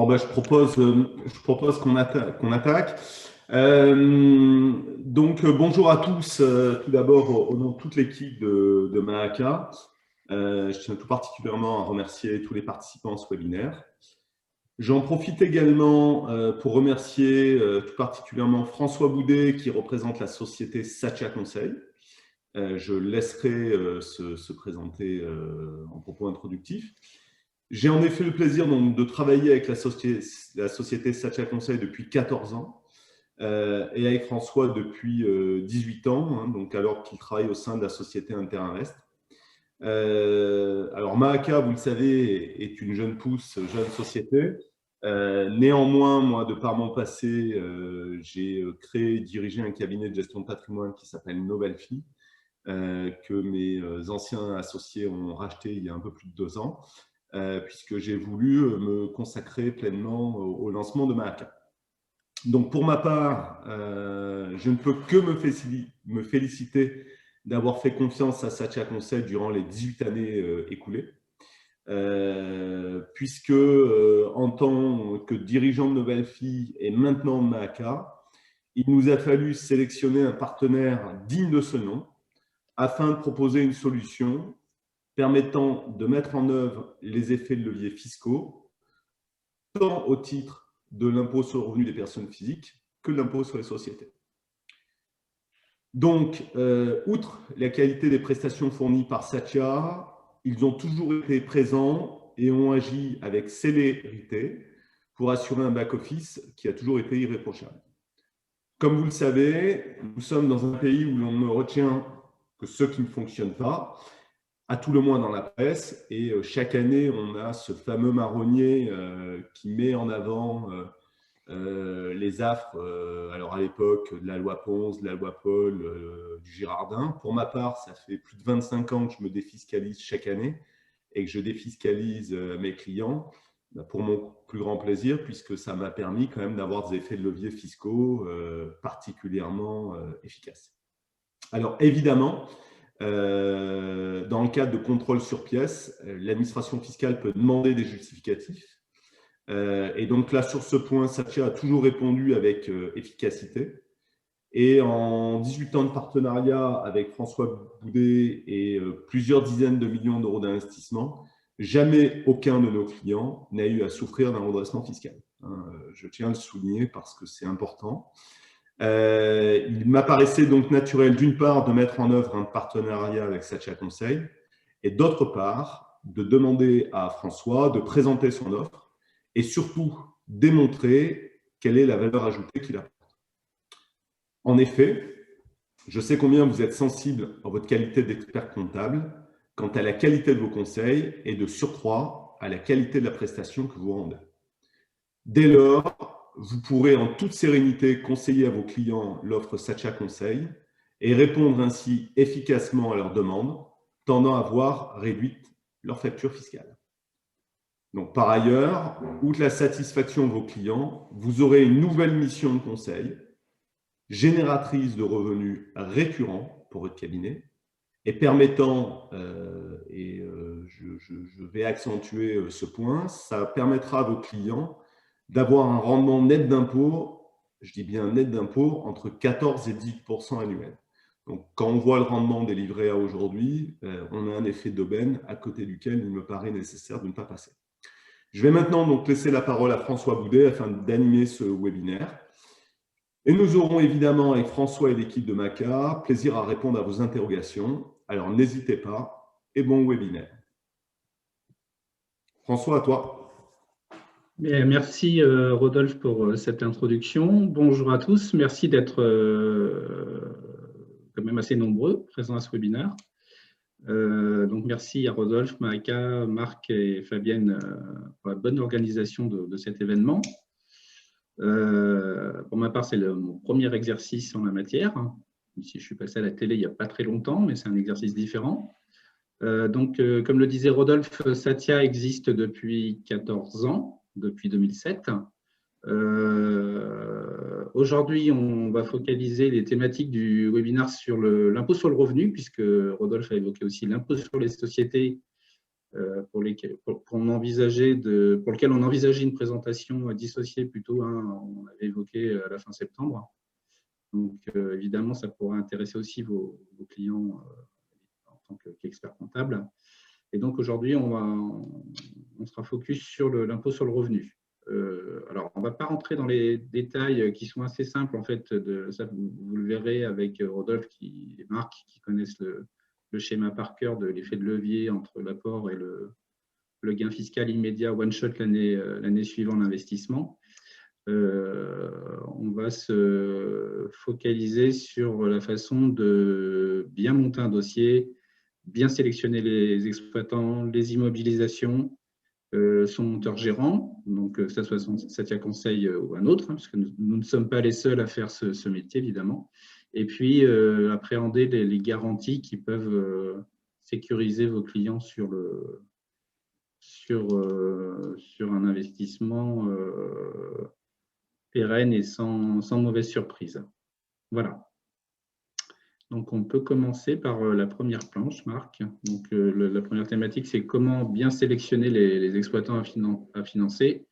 Je propose qu'on attaque. Bonjour à tous. Tout d'abord, au nom de toute l'équipe de Mahaka, je tiens tout particulièrement à remercier tous les participants à ce webinaire. J'en profite également pour remercier tout particulièrement François Boudet, qui représente la société Satya Conseil. Je laisserai se présenter en propos introductifs. J'ai en effet le plaisir donc, de travailler avec la société Satya Conseil depuis 14 ans et avec François depuis 18 ans, donc alors qu'il travaille au sein de la société Interinvest. Alors Mahaka, vous le savez, est une jeune pousse, jeune société. Néanmoins, moi, de par mon passé, j'ai créé et dirigé un cabinet de gestion de patrimoine qui s'appelle Novelfi, que mes anciens associés ont racheté il y a un peu plus de 2 ans. Puisque j'ai voulu me consacrer pleinement au lancement de Mahaka. Donc, pour ma part, je ne peux que me féliciter d'avoir fait confiance à Satya Conseil durant les 18 années écoulées, puisque en tant que dirigeant de Novelfi et maintenant de Mahaka, il nous a fallu sélectionner un partenaire digne de ce nom afin de proposer une solution permettant de mettre en œuvre les effets de levier fiscaux, tant au titre de l'impôt sur le revenu des personnes physiques que de l'impôt sur les sociétés. Donc, outre la qualité des prestations fournies par Satya, ils ont toujours été présents et ont agi avec célérité pour assurer un back-office qui a toujours été irréprochable. Comme vous le savez, nous sommes dans un pays où l'on ne retient que ce qui ne fonctionne pas, à tout le moins dans la presse, et chaque année, on a ce fameux marronnier qui met en avant les affres, alors à l'époque, de la loi Pons, de la loi Paul, du Girardin. Pour ma part, ça fait plus de 25 ans que je me défiscalise chaque année et que je défiscalise mes clients pour mon plus grand plaisir, puisque ça m'a permis quand même d'avoir des effets de levier fiscaux particulièrement efficaces. Alors évidemment, dans le cadre de contrôle sur pièces, l'administration fiscale peut demander des justificatifs. Et donc là, sur ce point, Satya a toujours répondu avec efficacité. Et en 18 ans de partenariat avec François Boudet et plusieurs dizaines de millions d'euros d'investissement, jamais aucun de nos clients n'a eu à souffrir d'un redressement fiscal. Je tiens à le souligner parce que c'est important. Il m'apparaissait donc naturel, d'une part, de mettre en œuvre un partenariat avec Satya Conseil et d'autre part, de demander à François de présenter son offre et surtout démontrer quelle est la valeur ajoutée qu'il apporte. En effet, je sais combien vous êtes sensible en votre qualité d'expert comptable quant à la qualité de vos conseils et de surcroît à la qualité de la prestation que vous rendez. Dès lors, vous pourrez en toute sérénité conseiller à vos clients l'offre Satya Conseil et répondre ainsi efficacement à leurs demandes, tendant à voir réduite leur facture fiscale. Donc, par ailleurs, outre la satisfaction de vos clients, vous aurez une nouvelle mission de conseil, génératrice de revenus récurrents pour votre cabinet et permettant, je vais accentuer ce point, ça permettra à vos clients d'avoir un rendement net d'impôt, je dis bien net d'impôt, entre 14 et 10% annuel. Donc, quand on voit le rendement des livrets A aujourd'hui, on a un effet d'aubaine à côté duquel il me paraît nécessaire de ne pas passer. Je vais maintenant donc laisser la parole à François Boudet afin d'animer ce webinaire. Et nous aurons évidemment avec François et l'équipe de Mahaka plaisir à répondre à vos interrogations. Alors n'hésitez pas et bon webinaire. François, à toi. Bien, merci Rodolphe pour cette introduction. Bonjour à tous, merci d'être quand même assez nombreux présents à ce webinaire. Donc merci à Rodolphe, Mahaka, Marc et Fabienne pour la bonne organisation de cet événement. Pour ma part, c'est mon premier exercice en la matière. Même si je suis passé à la télé il n'y a pas très longtemps, mais c'est un exercice différent. Donc, comme le disait Rodolphe, Satya existe depuis 14 ans. Depuis 2007. Aujourd'hui, on va focaliser les thématiques du webinaire sur l'impôt sur le revenu, puisque Rodolphe a évoqué aussi l'impôt sur les sociétés pour lequel on envisageait une présentation dissociée plutôt, hein, on avait évoqué à la fin septembre. Donc, évidemment, ça pourrait intéresser aussi vos clients en tant qu'experts comptables. Et donc, aujourd'hui, on sera focus sur l'impôt sur le revenu. Alors, on ne va pas rentrer dans les détails qui sont assez simples, en fait. Ça, vous le verrez avec Rodolphe et Marc qui connaissent le schéma par cœur de l'effet de levier entre l'apport et le gain fiscal immédiat one-shot l'année suivant l'investissement. On va se focaliser sur la façon de bien monter un dossier, bien sélectionner les exploitants, les immobilisations, son monteur gérant, donc que ce soit Satia Conseil ou un autre, hein, parce que nous ne sommes pas les seuls à faire ce métier, évidemment. Et puis, appréhender les garanties qui peuvent sécuriser vos clients sur un investissement pérenne et sans mauvaise surprise. Voilà. Donc, on peut commencer par la première planche, Marc. Donc, la première thématique, c'est comment bien sélectionner les exploitants à financer.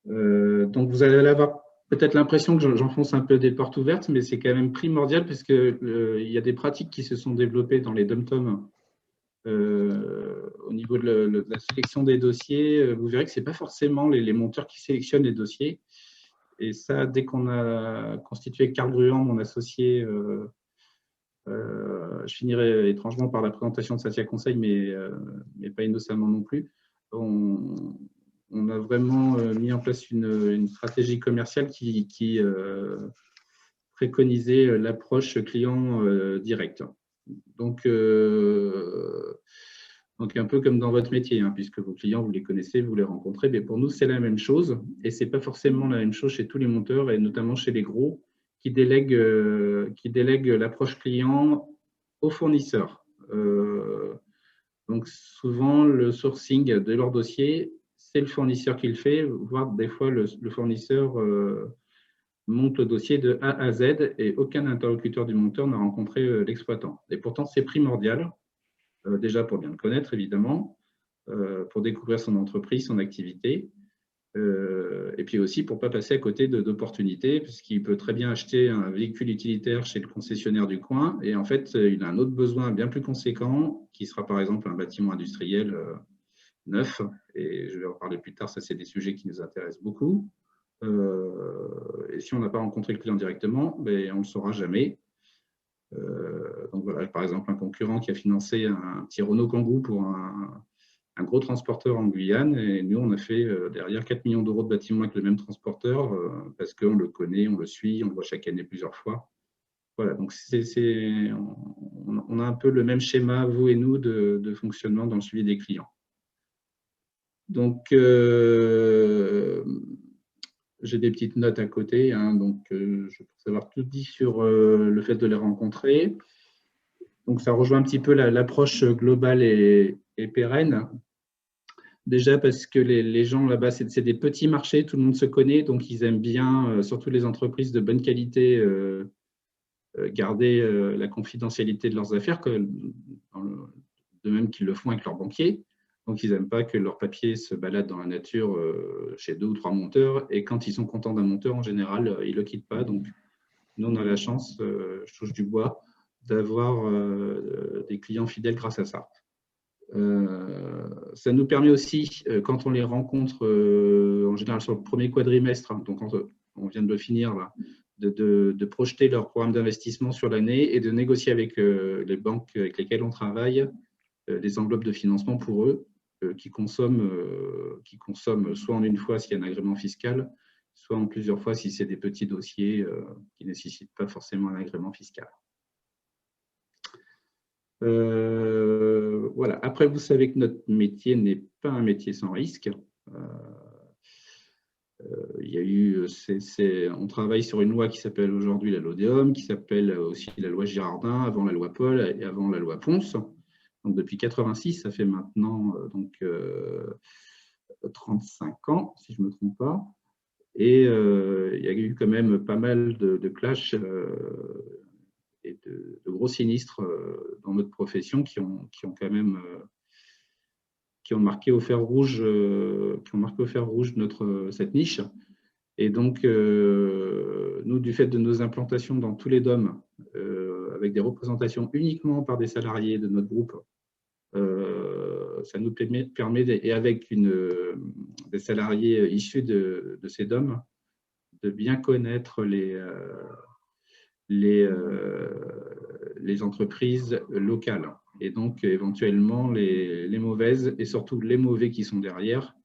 Donc, vous allez avoir peut-être l'impression que j'enfonce un peu des portes ouvertes, mais c'est quand même primordial parce qu'il y a des pratiques qui se sont développées dans les dom-tom au niveau de la sélection des dossiers. Vous verrez que ce n'est pas forcément les monteurs qui sélectionnent les dossiers. Et ça, dès qu'on a constitué Karl Gruand, mon associé, je finirai étrangement par la présentation de Satia Conseil, mais pas innocemment non plus. On a vraiment mis en place une stratégie commerciale qui préconisait l'approche client direct. Donc, un peu comme dans votre métier, hein, puisque vos clients, vous les connaissez, vous les rencontrez, mais pour nous, c'est la même chose. Et ce n'est pas forcément la même chose chez tous les monteurs, et notamment chez les gros, qui délèguent l'approche client aux fournisseurs. Donc, souvent, le sourcing de leur dossier, c'est le fournisseur qui le fait, voire des fois, le fournisseur monte le dossier de A à Z et aucun interlocuteur du monteur n'a rencontré l'exploitant. Et pourtant, c'est primordial, déjà pour bien le connaître, évidemment, pour découvrir son entreprise, son activité, et puis aussi pour ne pas passer à côté d'opportunités, puisqu'il peut très bien acheter un véhicule utilitaire chez le concessionnaire du coin, et en fait, il a un autre besoin bien plus conséquent, qui sera par exemple un bâtiment industriel neuf, et je vais en parler plus tard, ça c'est des sujets qui nous intéressent beaucoup. Et si on n'a pas rencontré le client directement, ben, on ne le saura jamais. Donc voilà, par exemple, un concurrent qui a financé un petit Renault Kangoo pour un gros transporteur en Guyane, et nous, on a fait derrière 4 millions d'euros de bâtiment avec le même transporteur parce qu'on le connaît, on le suit, on le voit chaque année plusieurs fois. Voilà, donc on a un peu le même schéma, vous et nous, de fonctionnement dans le suivi des clients. Donc, j'ai des petites notes à côté, hein, donc je pense avoir tout dit sur le fait de les rencontrer. Donc, ça rejoint un petit peu l'approche globale et pérenne. Déjà parce que les gens là-bas, c'est des petits marchés, tout le monde se connaît, donc ils aiment bien, surtout les entreprises de bonne qualité, garder la confidentialité de leurs affaires, de même qu'ils le font avec leurs banquiers. Donc, ils n'aiment pas que leurs papiers se baladent dans la nature chez 2 ou 3 monteurs. Et quand ils sont contents d'un monteur, en général, ils ne le quittent pas. Donc, nous, on a la chance, je touche du bois, d'avoir des clients fidèles grâce à ça. Ça nous permet aussi, quand on les rencontre, en général sur le premier quadrimestre, hein, donc quand on vient de le finir, là, de projeter leur programme d'investissement sur l'année et de négocier avec les banques avec lesquelles on travaille des enveloppes de financement pour eux qui consomment soit en une fois s'il y a un agrément fiscal, soit en plusieurs fois si c'est des petits dossiers qui ne nécessitent pas forcément un agrément fiscal. Voilà. Après, vous savez que notre métier n'est pas un métier sans risque. Il y a eu, on travaille sur une loi qui s'appelle aujourd'hui la LODEOM, qui s'appelle aussi la loi Girardin, avant la loi Paul et avant la loi Ponce. Donc, depuis 86, ça fait maintenant 35 ans, si je ne me trompe pas. Et il y a eu quand même pas mal de clashs et de gros sinistres dans notre profession qui ont quand même qui ont marqué au fer rouge, cette niche. Et donc, nous, du fait de nos implantations dans tous les DOM, avec des représentations uniquement par des salariés de notre groupe, ça nous permet et avec des salariés issus de ces DOM, de bien connaître les entreprises locales. Et donc, éventuellement, les mauvaises et surtout les mauvais qui sont derrière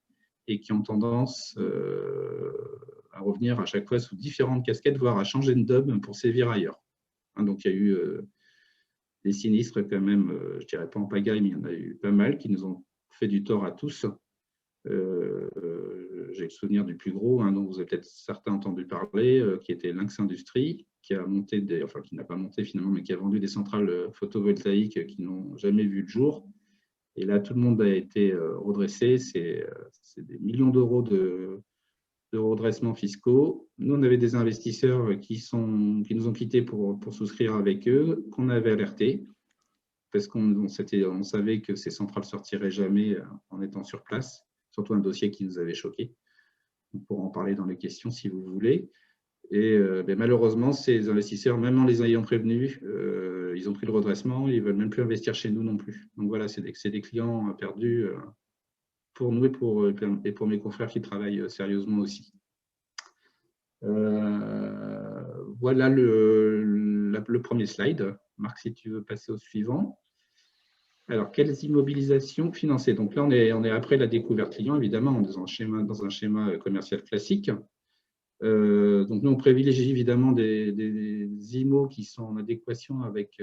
et qui ont tendance à revenir à chaque fois sous différentes casquettes, voire à changer de DOM pour sévir ailleurs. Donc, il y a eu des sinistres quand même, je ne dirais pas en pagaille, mais il y en a eu pas mal qui nous ont fait du tort à tous. J'ai le souvenir du plus gros, dont vous avez peut-être certains entendu parler, qui était Lynx Industries, qui a monté qui n'a pas monté finalement, mais qui a vendu des centrales photovoltaïques qui n'ont jamais vu le jour. Et là, tout le monde a été redressé. C'est des millions d'euros de redressements fiscaux. Nous, on avait des investisseurs qui nous ont quittés pour souscrire avec eux, qu'on avait alertés, parce qu'on savait que ces centrales ne sortiraient jamais en étant sur place, surtout un dossier qui nous avait choqués. On pourra en parler dans les questions si vous voulez. Et malheureusement, ces investisseurs, même en les ayant prévenus, ils ont pris le redressement, ils ne veulent même plus investir chez nous non plus. Donc voilà, c'est des clients perdus pour nous et pour mes confrères qui travaillent sérieusement aussi. Voilà le premier slide. Marc, si tu veux passer au suivant. Alors, quelles immobilisations financées? Donc là, on est après la découverte client, évidemment, dans un schéma commercial classique. Donc nous, on privilégie évidemment des IMO qui sont en adéquation avec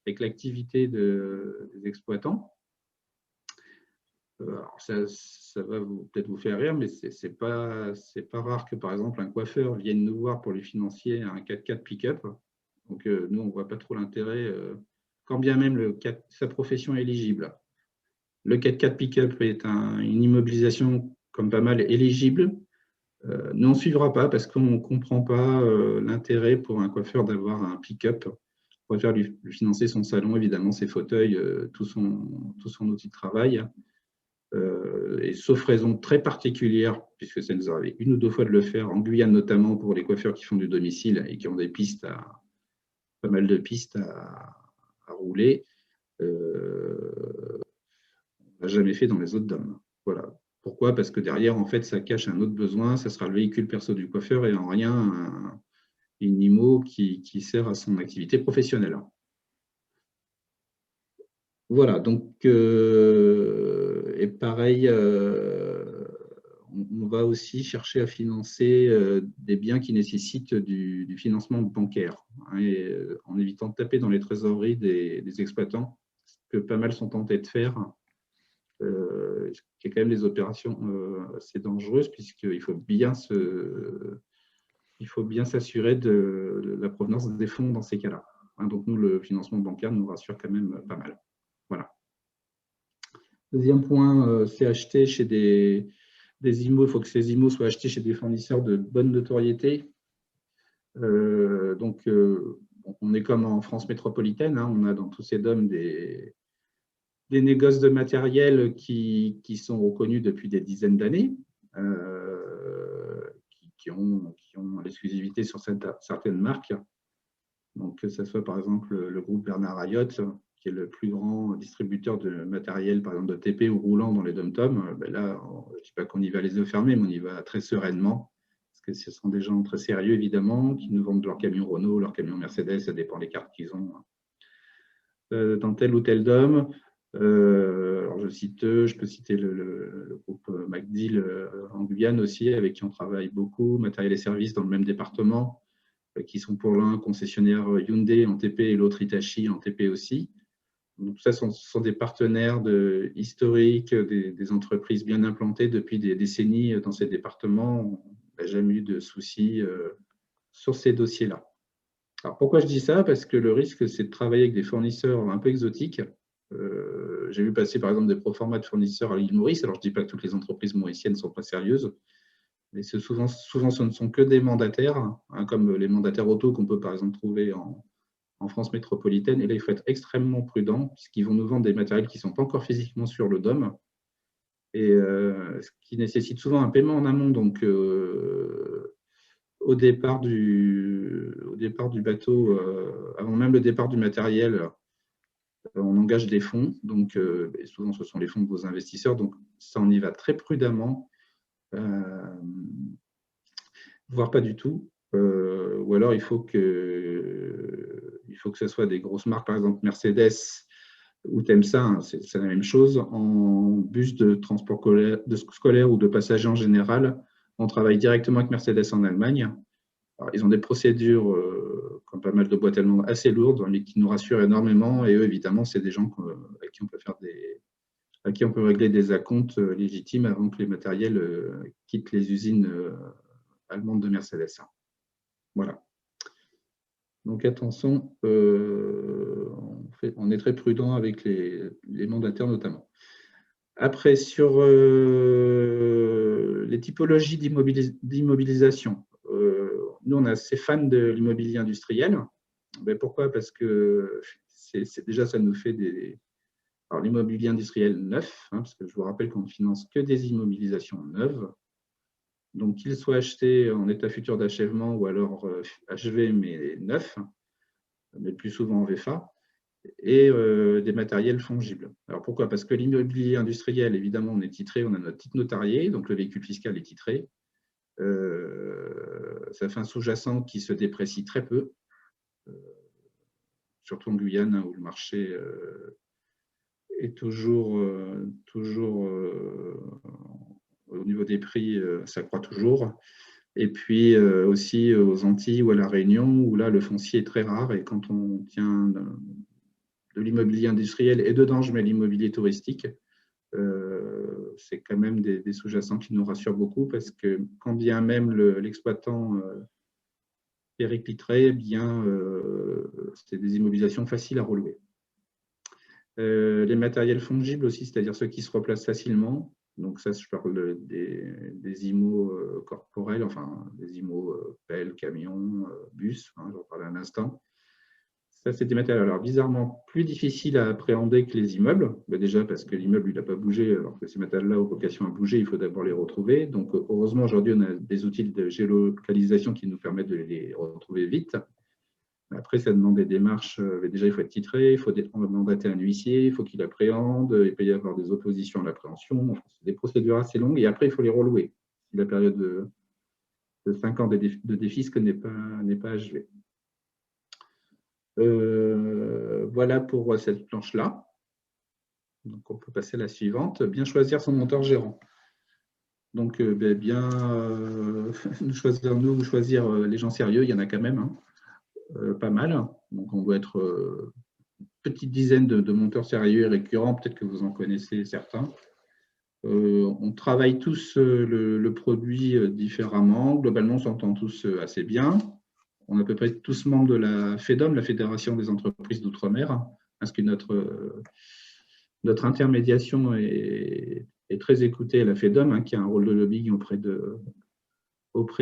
l'activité des exploitants. Alors ça va peut-être vous faire rire, mais c'est pas rare que, par exemple, un coiffeur vienne nous voir pour lui financer un 4x4 pick-up. Donc nous, on ne voit pas trop l'intérêt, quand bien même sa profession est éligible. Le 4x4 pick-up est une immobilisation, comme pas mal, éligible. Nous, on ne suivra pas parce qu'on ne comprend pas l'intérêt pour un coiffeur d'avoir un pick-up. On préfère lui financer son salon, évidemment, ses fauteuils, tout son outil de travail. Et sauf raison très particulière, puisque ça nous arrive une ou deux fois de le faire, en Guyane notamment, pour les coiffeurs qui font du domicile et qui ont pas mal de pistes à rouler, on n'a jamais fait dans les autres DOM. Voilà. Pourquoi? Parce que derrière, en fait, ça cache un autre besoin, ça sera le véhicule perso du coiffeur et en rien une IMO qui sert à son activité professionnelle. Voilà, donc, et pareil, on va aussi chercher à financer des biens qui nécessitent du financement bancaire, et, en évitant de taper dans les trésoreries des exploitants, ce que pas mal sont tentés de faire. Qui est quand même des opérations assez dangereuses, puisqu'il faut bien s'assurer de la provenance des fonds dans ces cas-là. Donc nous, le financement bancaire nous rassure quand même pas mal. Voilà. Deuxième point, c'est acheter chez des IMO. Il faut que ces IMO soient achetés chez des fournisseurs de bonne notoriété. Donc, on est comme en France métropolitaine, on a dans tous ces DOM des négoces de matériel qui sont reconnus depuis des dizaines d'années, qui ont l'exclusivité sur certaines marques. Donc, que ce soit par exemple le groupe Bernard Ayotte, qui est le plus grand distributeur de matériel, par exemple de TP ou roulant dans les dom-tom. Là, je ne dis pas qu'on y va les yeux fermés, mais on y va très sereinement, parce que ce sont des gens très sérieux, évidemment, qui nous vendent leurs camions Renault, leurs camions Mercedes, ça dépend des cartes qu'ils ont dans tel ou tel DOM. Alors je peux citer le groupe MacDeal en Guyane aussi, avec qui on travaille beaucoup, matériel et services dans le même département, qui sont pour l'un concessionnaires Hyundai en TP et l'autre Hitachi en TP aussi. Donc, tout ça sont des partenaires historiques, des entreprises bien implantées depuis des décennies dans ces départements. On n'a jamais eu de soucis sur ces dossiers-là. Alors, pourquoi je dis ça? Parce que le risque, c'est de travailler avec des fournisseurs un peu exotiques. J'ai vu passer, par exemple, des proformas de fournisseurs à l'île Maurice. Alors, je ne dis pas que toutes les entreprises mauriciennes ne sont pas sérieuses, mais souvent, ce ne sont que des mandataires, comme les mandataires auto qu'on peut, par exemple, trouver en France métropolitaine. Et là, il faut être extrêmement prudent puisqu'ils vont nous vendre des matériels qui ne sont pas encore physiquement sur le DOM et ce qui nécessite souvent un paiement en amont. Donc, au départ du bateau, avant même le départ du matériel, on engage des fonds. Donc, et souvent, ce sont les fonds de vos investisseurs. Donc, ça, on y va très prudemment, voire pas du tout. Ou alors, il faut que ce soit des grosses marques, par exemple Mercedes ou Temsa, hein, c'est la même chose. En bus de transport scolaire ou de passagers en général, on travaille directement avec Mercedes en Allemagne. Alors, ils ont des procédures, comme pas mal de boîtes allemandes, assez lourdes, mais qui nous rassurent énormément. Et eux, évidemment, c'est des gens à qui on peut régler des acomptes légitimes avant que les matériels quittent les usines allemandes de Mercedes. Voilà. Donc attention, on est très prudent avec les mandataires notamment. Après, sur les typologies d'immobilisation, nous, on est assez fans de l'immobilier industriel. Ben, pourquoi? Parce que déjà, ça nous fait Alors, l'immobilier industriel neuf, hein, parce que je vous rappelle qu'on ne finance que des immobilisations neuves. Donc, qu'ils soient achetés en état futur d'achèvement ou alors achevé, mais neuf, mais plus souvent en VFA, et des matériels fongibles. Alors, pourquoi? Parce que l'immobilier industriel, évidemment, on est titré, on a notre titre notarié, donc le véhicule fiscal est titré. Ça fait un sous-jacent qui se déprécie très peu, surtout en Guyane, hein, où le marché est toujours au niveau des prix, ça croît toujours. Et puis aussi aux Antilles ou à La Réunion, où là, le foncier est très rare. Et quand on tient de l'immobilier industriel et dedans, je mets l'immobilier touristique, c'est quand même des sous-jacents qui nous rassurent beaucoup parce que quand bien même l'exploitant péricliterait, bien, c'est des immobilisations faciles à relever. Les matériels fongibles aussi, c'est-à-dire ceux qui se replacent facilement. Donc ça, je parle des IMO corporels, enfin des IMO pelles, camions, bus, hein, j'en parlais un instant. Ça, c'est des matériels alors bizarrement plus difficiles à appréhender que les immeubles. Ben déjà parce que l'immeuble, il n'a pas bougé, alors que ces matériels-là ont vocation à bouger, il faut d'abord les retrouver. Donc heureusement, aujourd'hui, on a des outils de géolocalisation qui nous permettent de les retrouver vite. Après, ça demande des démarches. Déjà, il faut être titré, il faut mandater un huissier, il faut qu'il appréhende, il peut y avoir des oppositions à l'appréhension. C'est des procédures assez longues et après, il faut les relouer si la période de 5 ans de défisque n'est pas achevée. Voilà pour cette planche-là. Donc, on peut passer à la suivante. Bien choisir son monteur gérant. Donc, bien nous choisir les gens sérieux, il y en a quand même. Hein. Pas mal. Donc, on doit être une petite dizaine de monteurs sérieux et récurrents. Peut-être que vous en connaissez certains. On travaille tous le produit différemment. Globalement, on s'entend tous assez bien. On est à peu près tous membres de la FEDOM, la Fédération des entreprises d'outre-mer, parce que notre intermédiation est très écoutée à la FEDOM, hein, qui a un rôle de lobbying auprès de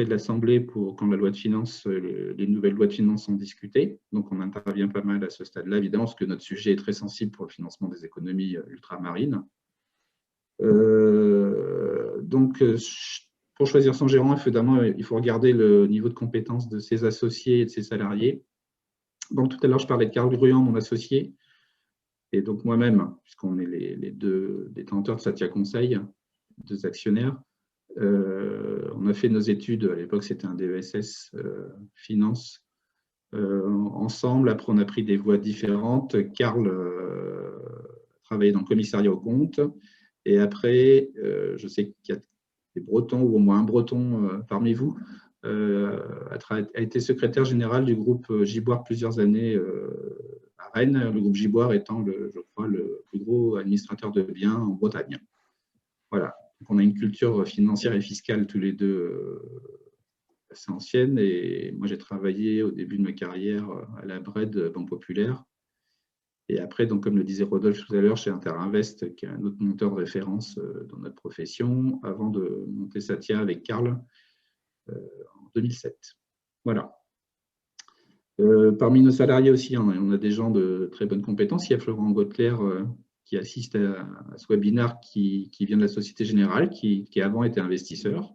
l'Assemblée pour quand la loi de finances, les nouvelles lois de finances sont discutées. Donc, on intervient pas mal à ce stade-là, évidemment, parce que notre sujet est très sensible pour le financement des économies ultramarines. Donc, pour choisir son gérant, évidemment, il faut regarder le niveau de compétence de ses associés et de ses salariés. Donc, tout à l'heure, je parlais de Karl Gruand, mon associé, et donc moi-même, puisqu'on est les deux détenteurs de Satya Conseil, deux actionnaires. On a fait nos études, à l'époque c'était un DESS finance, ensemble. Après on a pris des voies différentes. Karl travaillait dans le commissariat aux comptes et après je sais qu'il y a des Bretons ou au moins un Breton parmi vous a été secrétaire général du groupe Giboire plusieurs années à Rennes, le groupe Giboire étant je crois le plus gros administrateur de biens en Bretagne. Voilà. Donc, on a une culture financière et fiscale tous les deux assez ancienne. Et moi, j'ai travaillé au début de ma carrière à la BRED, Banque Populaire. Et après, donc, comme le disait Rodolphe tout à l'heure, chez Interinvest, qui est un autre monteur de référence dans notre profession, avant de monter Satya avec Karl en 2007. Voilà. Parmi nos salariés aussi, on a des gens de très bonnes compétences. Il y a Florent Gautler qui assiste à ce webinaire qui vient de la Société Générale, qui avant était investisseur,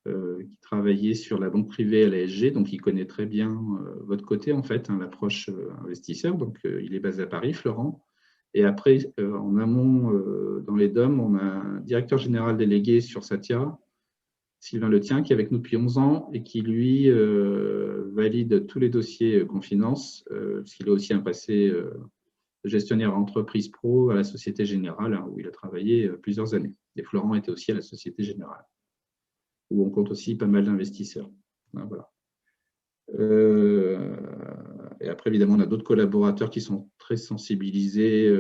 qui travaillait sur la banque privée à l'ASG, donc il connaît très bien votre côté, en fait, hein, l'approche investisseur. Donc, il est basé à Paris, Florent. Et après, en amont, dans les DOM, on a un directeur général délégué sur Satia, Sylvain Letien, qui est avec nous depuis 11 ans et qui, lui, valide tous les dossiers Confinance, puisqu'il a aussi un passé gestionnaire entreprise pro à la Société Générale, hein, où il a travaillé plusieurs années. Et Florent était aussi à la Société Générale, où on compte aussi pas mal d'investisseurs. Hein, voilà. Et après, évidemment, on a d'autres collaborateurs qui sont très sensibilisés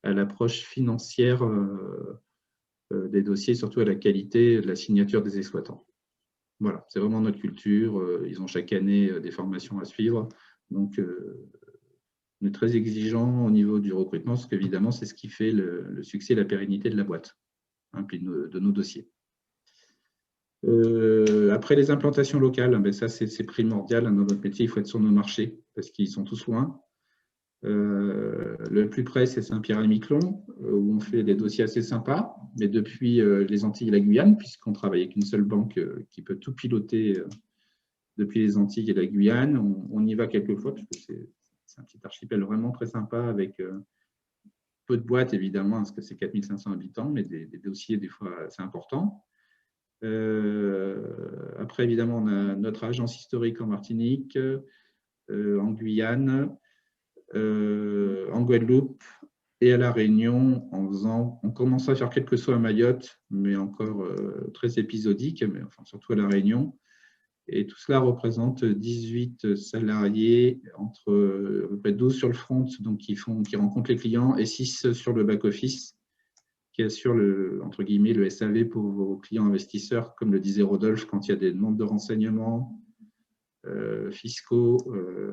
à l'approche financière des dossiers, surtout à la qualité de la signature des exploitants. Voilà, c'est vraiment notre culture. Ils ont chaque année des formations à suivre. Donc, on est très exigeant au niveau du recrutement, parce qu'évidemment, c'est ce qui fait le succès et la pérennité de la boîte, hein, puis de nos dossiers. Après les implantations locales, ben ça c'est primordial dans notre métier, il faut être sur nos marchés parce qu'ils sont tous loin. Le plus près, c'est Saint-Pierre-et-Miquelon, où on fait des dossiers assez sympas, mais depuis les Antilles et la Guyane, puisqu'on travaille avec une seule banque qui peut tout piloter depuis les Antilles et la Guyane. On y va quelques fois, parce que c'est un petit archipel vraiment très sympa, avec peu de boîtes, évidemment, parce que c'est 4500 habitants, mais des dossiers, des fois, assez importants. Après, évidemment, on a notre agence historique en Martinique, en Guyane, en Guadeloupe et à La Réunion. On commence à faire quelques sauts à Mayotte, mais encore très épisodique, mais enfin, surtout à La Réunion. Et tout cela représente 18 salariés, entre à peu près 12 sur le front, donc qui rencontrent les clients, et 6 sur le back-office, qui assure entre guillemets, le SAV pour vos clients investisseurs, comme le disait Rodolphe, quand il y a des demandes de renseignements fiscaux,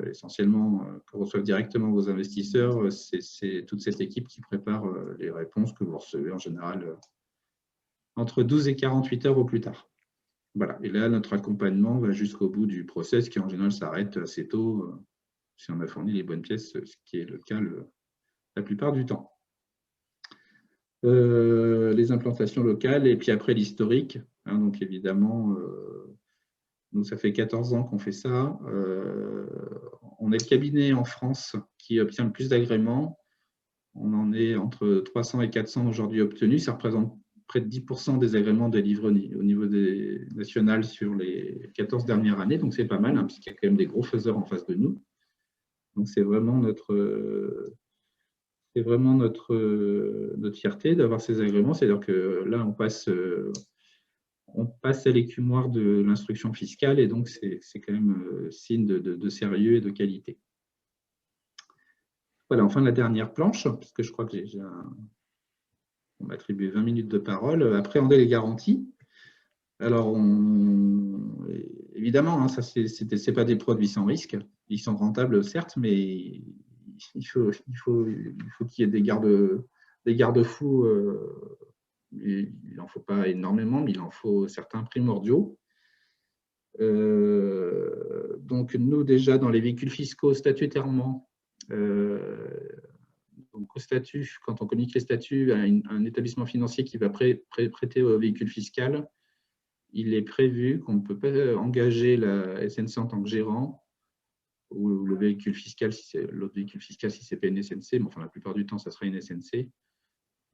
essentiellement, que reçoivent directement vos investisseurs. C'est toute cette équipe qui prépare les réponses que vous recevez en général entre 12 et 48 heures au plus tard. Voilà. Et là, notre accompagnement va jusqu'au bout du process, qui en général s'arrête assez tôt, si on a fourni les bonnes pièces, ce qui est le cas la plupart du temps. Les implantations locales, et puis après l'historique. Hein, donc évidemment, nous, ça fait 14 ans qu'on fait ça. On est le cabinet en France qui obtient le plus d'agréments. On en est entre 300 et 400 aujourd'hui obtenus. Ça représente près de 10% des agréments délivrés au niveau national sur les 14 dernières années. Donc, c'est pas mal, hein, puisqu'il y a quand même des gros faiseurs en face de nous. Donc, c'est vraiment notre fierté d'avoir ces agréments. C'est-à-dire que là, on passe à l'écumoire de l'instruction fiscale, et donc c'est quand même signe de sérieux et de qualité. Voilà, enfin la dernière planche, parce que je crois que on m'a attribué 20 minutes de parole. Appréhender les garanties. Alors, évidemment, hein, ça c'est pas des produits sans risque. Ils sont rentables, certes, mais il faut qu'il y ait des garde-fous. Il n'en faut pas énormément, mais il en faut certains primordiaux. Donc, nous, déjà, dans les véhicules fiscaux, statutairement, donc au statut, quand on communique les statuts à un établissement financier qui va prêter au véhicule fiscal, il est prévu qu'on ne peut pas engager la SNC en tant que gérant, ou le véhicule fiscal, si c'est l'autre véhicule fiscal, si ce n'est pas une SNC, mais enfin la plupart du temps, ça sera une SNC.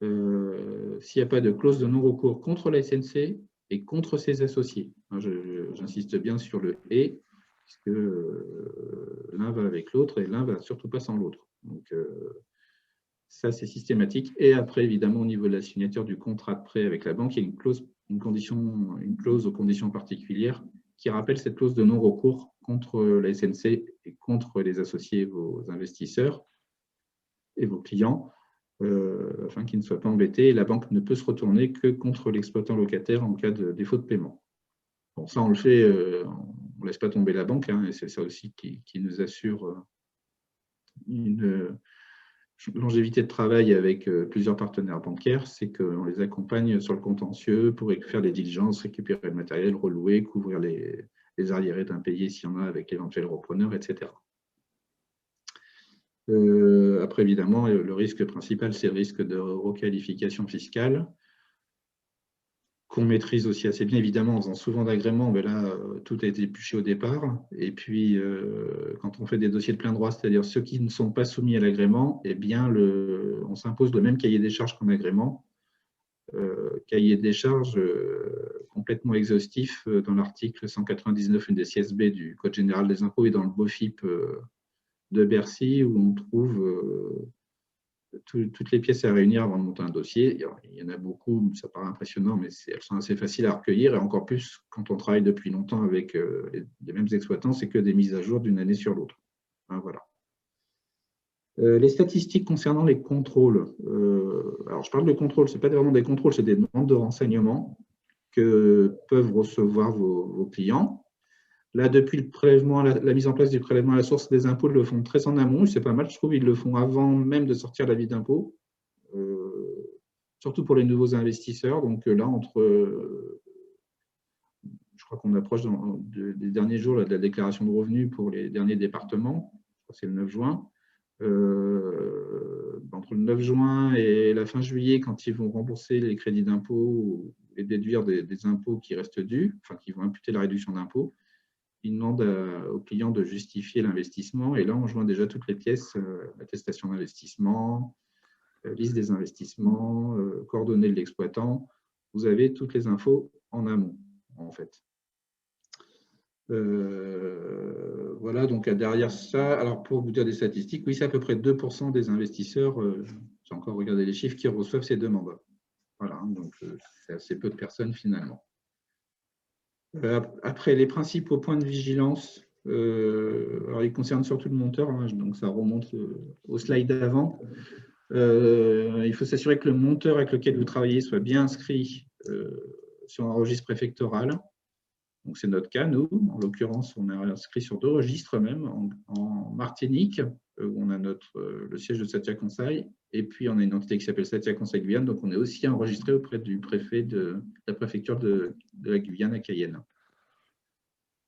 S'il n'y a pas de clause de non-recours contre la SNC et contre ses associés. J'insiste bien sur le « et », puisque l'un va avec l'autre et l'un ne va surtout pas sans l'autre. Donc, ça, c'est systématique. Et après, évidemment, au niveau de la signature du contrat de prêt avec la banque, il y a une clause aux conditions particulières qui rappelle cette clause de non-recours contre la SNC et contre les associés, vos investisseurs et vos clients, afin qu'ils ne soient pas embêtés. Et la banque ne peut se retourner que contre l'exploitant locataire en cas de défaut de paiement. Bon, ça, on le fait, on ne laisse pas tomber la banque, hein, et c'est ça aussi qui nous assure une longévité de travail avec plusieurs partenaires bancaires, c'est qu'on les accompagne sur le contentieux pour faire des diligences, récupérer le matériel, relouer, couvrir les les arriérés d'impayés s'il y en a avec l'éventuel repreneur, etc. Après, évidemment, le risque principal, c'est le risque de requalification fiscale, qu'on maîtrise aussi assez bien, évidemment, en faisant souvent d'agréments. Mais là, tout a été épluché au départ. Et puis, quand on fait des dossiers de plein droit, c'est-à-dire ceux qui ne sont pas soumis à l'agrément, eh bien, on s'impose le même cahier des charges qu'en agrément. Cahier des charges complètement exhaustif dans l'article 199 UNDCS B du Code général des impôts et dans le BOFIP de Bercy, où on trouve toutes les pièces à réunir avant de monter un dossier. Il y en a beaucoup, ça paraît impressionnant, mais elles sont assez faciles à recueillir, et encore plus quand on travaille depuis longtemps avec les mêmes exploitants, c'est que des mises à jour d'une année sur l'autre. Hein, voilà. Les statistiques concernant les contrôles. Alors, je parle de contrôle, ce n'est pas vraiment des contrôles, c'est des demandes de renseignements que peuvent recevoir vos clients. Là, depuis le prélèvement, la mise en place du prélèvement à la source des impôts, ils le font très en amont. C'est pas mal, je trouve. Ils le font avant même de sortir l'avis d'impôt, surtout pour les nouveaux investisseurs. Donc là, je crois qu'on approche des derniers jours de la déclaration de revenus pour les derniers départements. Je crois que c'est le 9 juin. Entre le 9 juin et la fin juillet, quand ils vont rembourser les crédits d'impôt et déduire des impôts qui restent dus, enfin qui vont imputer la réduction d'impôt, ils demandent aux clients de justifier l'investissement. Et là, on joint déjà toutes les pièces, attestation d'investissement, liste des investissements, coordonnées de l'exploitant. Vous avez toutes les infos en amont, en fait. Voilà, donc derrière ça, alors pour vous dire des statistiques, oui, c'est à peu près 2% des investisseurs, j'ai encore regardé les chiffres, qui reçoivent ces demandes. Voilà, donc c'est assez peu de personnes finalement. Après, les principaux points de vigilance, alors ils concernent surtout le monteur, hein, donc ça remonte au slide d'avant. Il faut s'assurer que le monteur avec lequel vous travaillez soit bien inscrit sur un registre préfectoral. Donc, c'est notre cas, nous. En l'occurrence, on est inscrit sur 2 registres même, en Martinique, où on a le siège de Satia Conseil, et puis on a une entité qui s'appelle Satia Conseil Guyane, donc on est aussi enregistré auprès du préfet de la préfecture de la Guyane à Cayenne.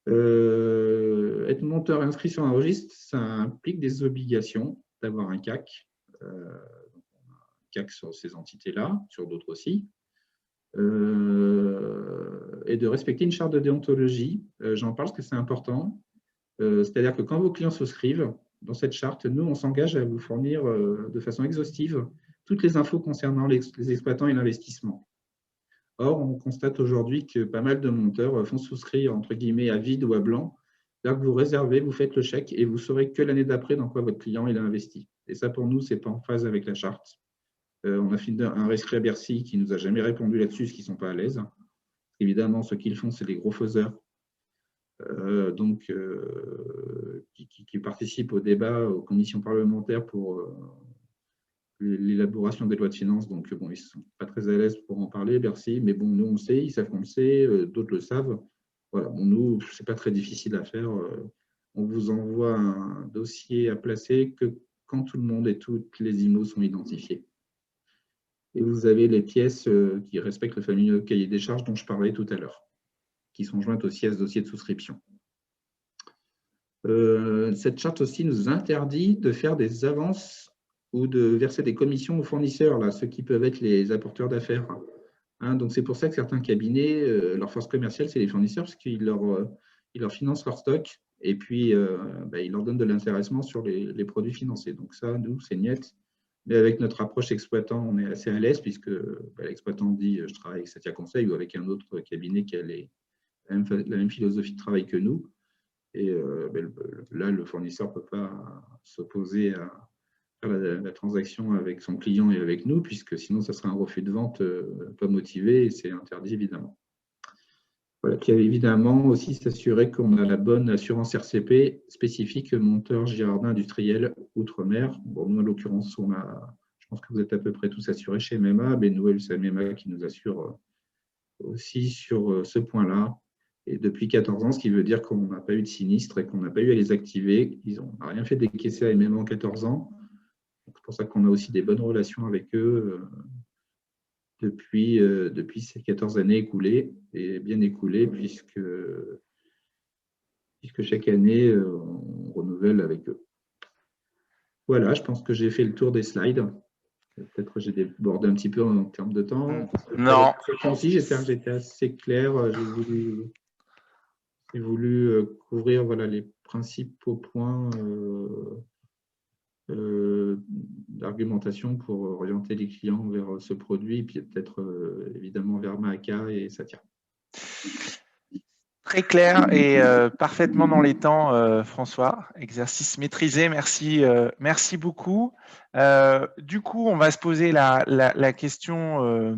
Être monteur inscrit sur un registre, ça implique des obligations d'avoir un CAC, CAC sur ces entités-là, sur d'autres aussi, et de respecter une charte de déontologie. J'en parle parce que c'est important. C'est-à-dire que quand vos clients souscrivent, dans cette charte, nous, on s'engage à vous fournir de façon exhaustive toutes les infos concernant les exploitants et l'investissement. Or, on constate aujourd'hui que pas mal de monteurs font souscrire, entre guillemets, à vide ou à blanc. Là que vous réservez, vous faites le chèque et vous saurez que l'année d'après dans quoi votre client il a investi. Et ça, pour nous, ce n'est pas en phase avec la charte. On a fait un rescrit à Bercy qui ne nous a jamais répondu là-dessus, parce qu'ils ne sont pas à l'aise. Évidemment, ceux qui le font, c'est les gros faiseurs. Qui participent au débat, aux commissions parlementaires pour l'élaboration des lois de finances. Donc, bon, ils ne sont pas très à l'aise pour en parler, Bercy, mais bon, nous, on le sait, ils savent qu'on le sait, d'autres le savent. Voilà, bon, nous, ce n'est pas très difficile à faire. On vous envoie un dossier à placer que quand tout le monde et toutes les IMO sont identifiés. Et vous avez les pièces qui respectent le fameux cahier des charges dont je parlais tout à l'heure, qui sont jointes aussi à ce dossier de souscription. Cette charte aussi nous interdit de faire des avances ou de verser des commissions aux fournisseurs, là, ceux qui peuvent être les apporteurs d'affaires. Hein, donc, c'est pour ça que certains cabinets, leur force commerciale, c'est les fournisseurs, parce qu'ils leur financent leur stock et puis ils leur donnent de l'intéressement sur les produits financés. Donc ça, nous, c'est net. Mais avec notre approche exploitant, on est assez à l'aise, puisque l'exploitant dit « je travaille avec Satia Conseil » ou avec un autre cabinet qui a la même philosophie de travail que nous. Et là, le fournisseur ne peut pas s'opposer à faire la transaction avec son client et avec nous, puisque sinon, ça serait un refus de vente pas motivé et c'est interdit, évidemment. Voilà, puis évidemment aussi s'assurer qu'on a la bonne assurance RCP spécifique monteur jardin industriel outre-mer. Bon, nous, en l'occurrence, je pense que vous êtes à peu près tous assurés chez MMA. Noël, c'est MMA qui nous assure aussi sur ce point-là. Et depuis 14 ans, ce qui veut dire qu'on n'a pas eu de sinistre et qu'on n'a pas eu à les activer. Ils n'ont rien fait décaisser à MMA en 14 ans. C'est pour ça qu'on a aussi des bonnes relations avec eux depuis ces 14 années écoulées, et bien écoulées, puisque puisque chaque année, on renouvelle avec eux. Voilà, je pense que j'ai fait le tour des slides. Peut-être que j'ai débordé un petit peu en termes de temps. Non. J'espère que j'étais assez clair. J'ai voulu couvrir voilà, les principaux points d'argumentation pour orienter les clients vers ce produit, et puis peut-être évidemment vers Mahaka et Satya. Très clair et parfaitement dans les temps, François. Exercice maîtrisé, merci, merci beaucoup. Du coup, on va se poser la question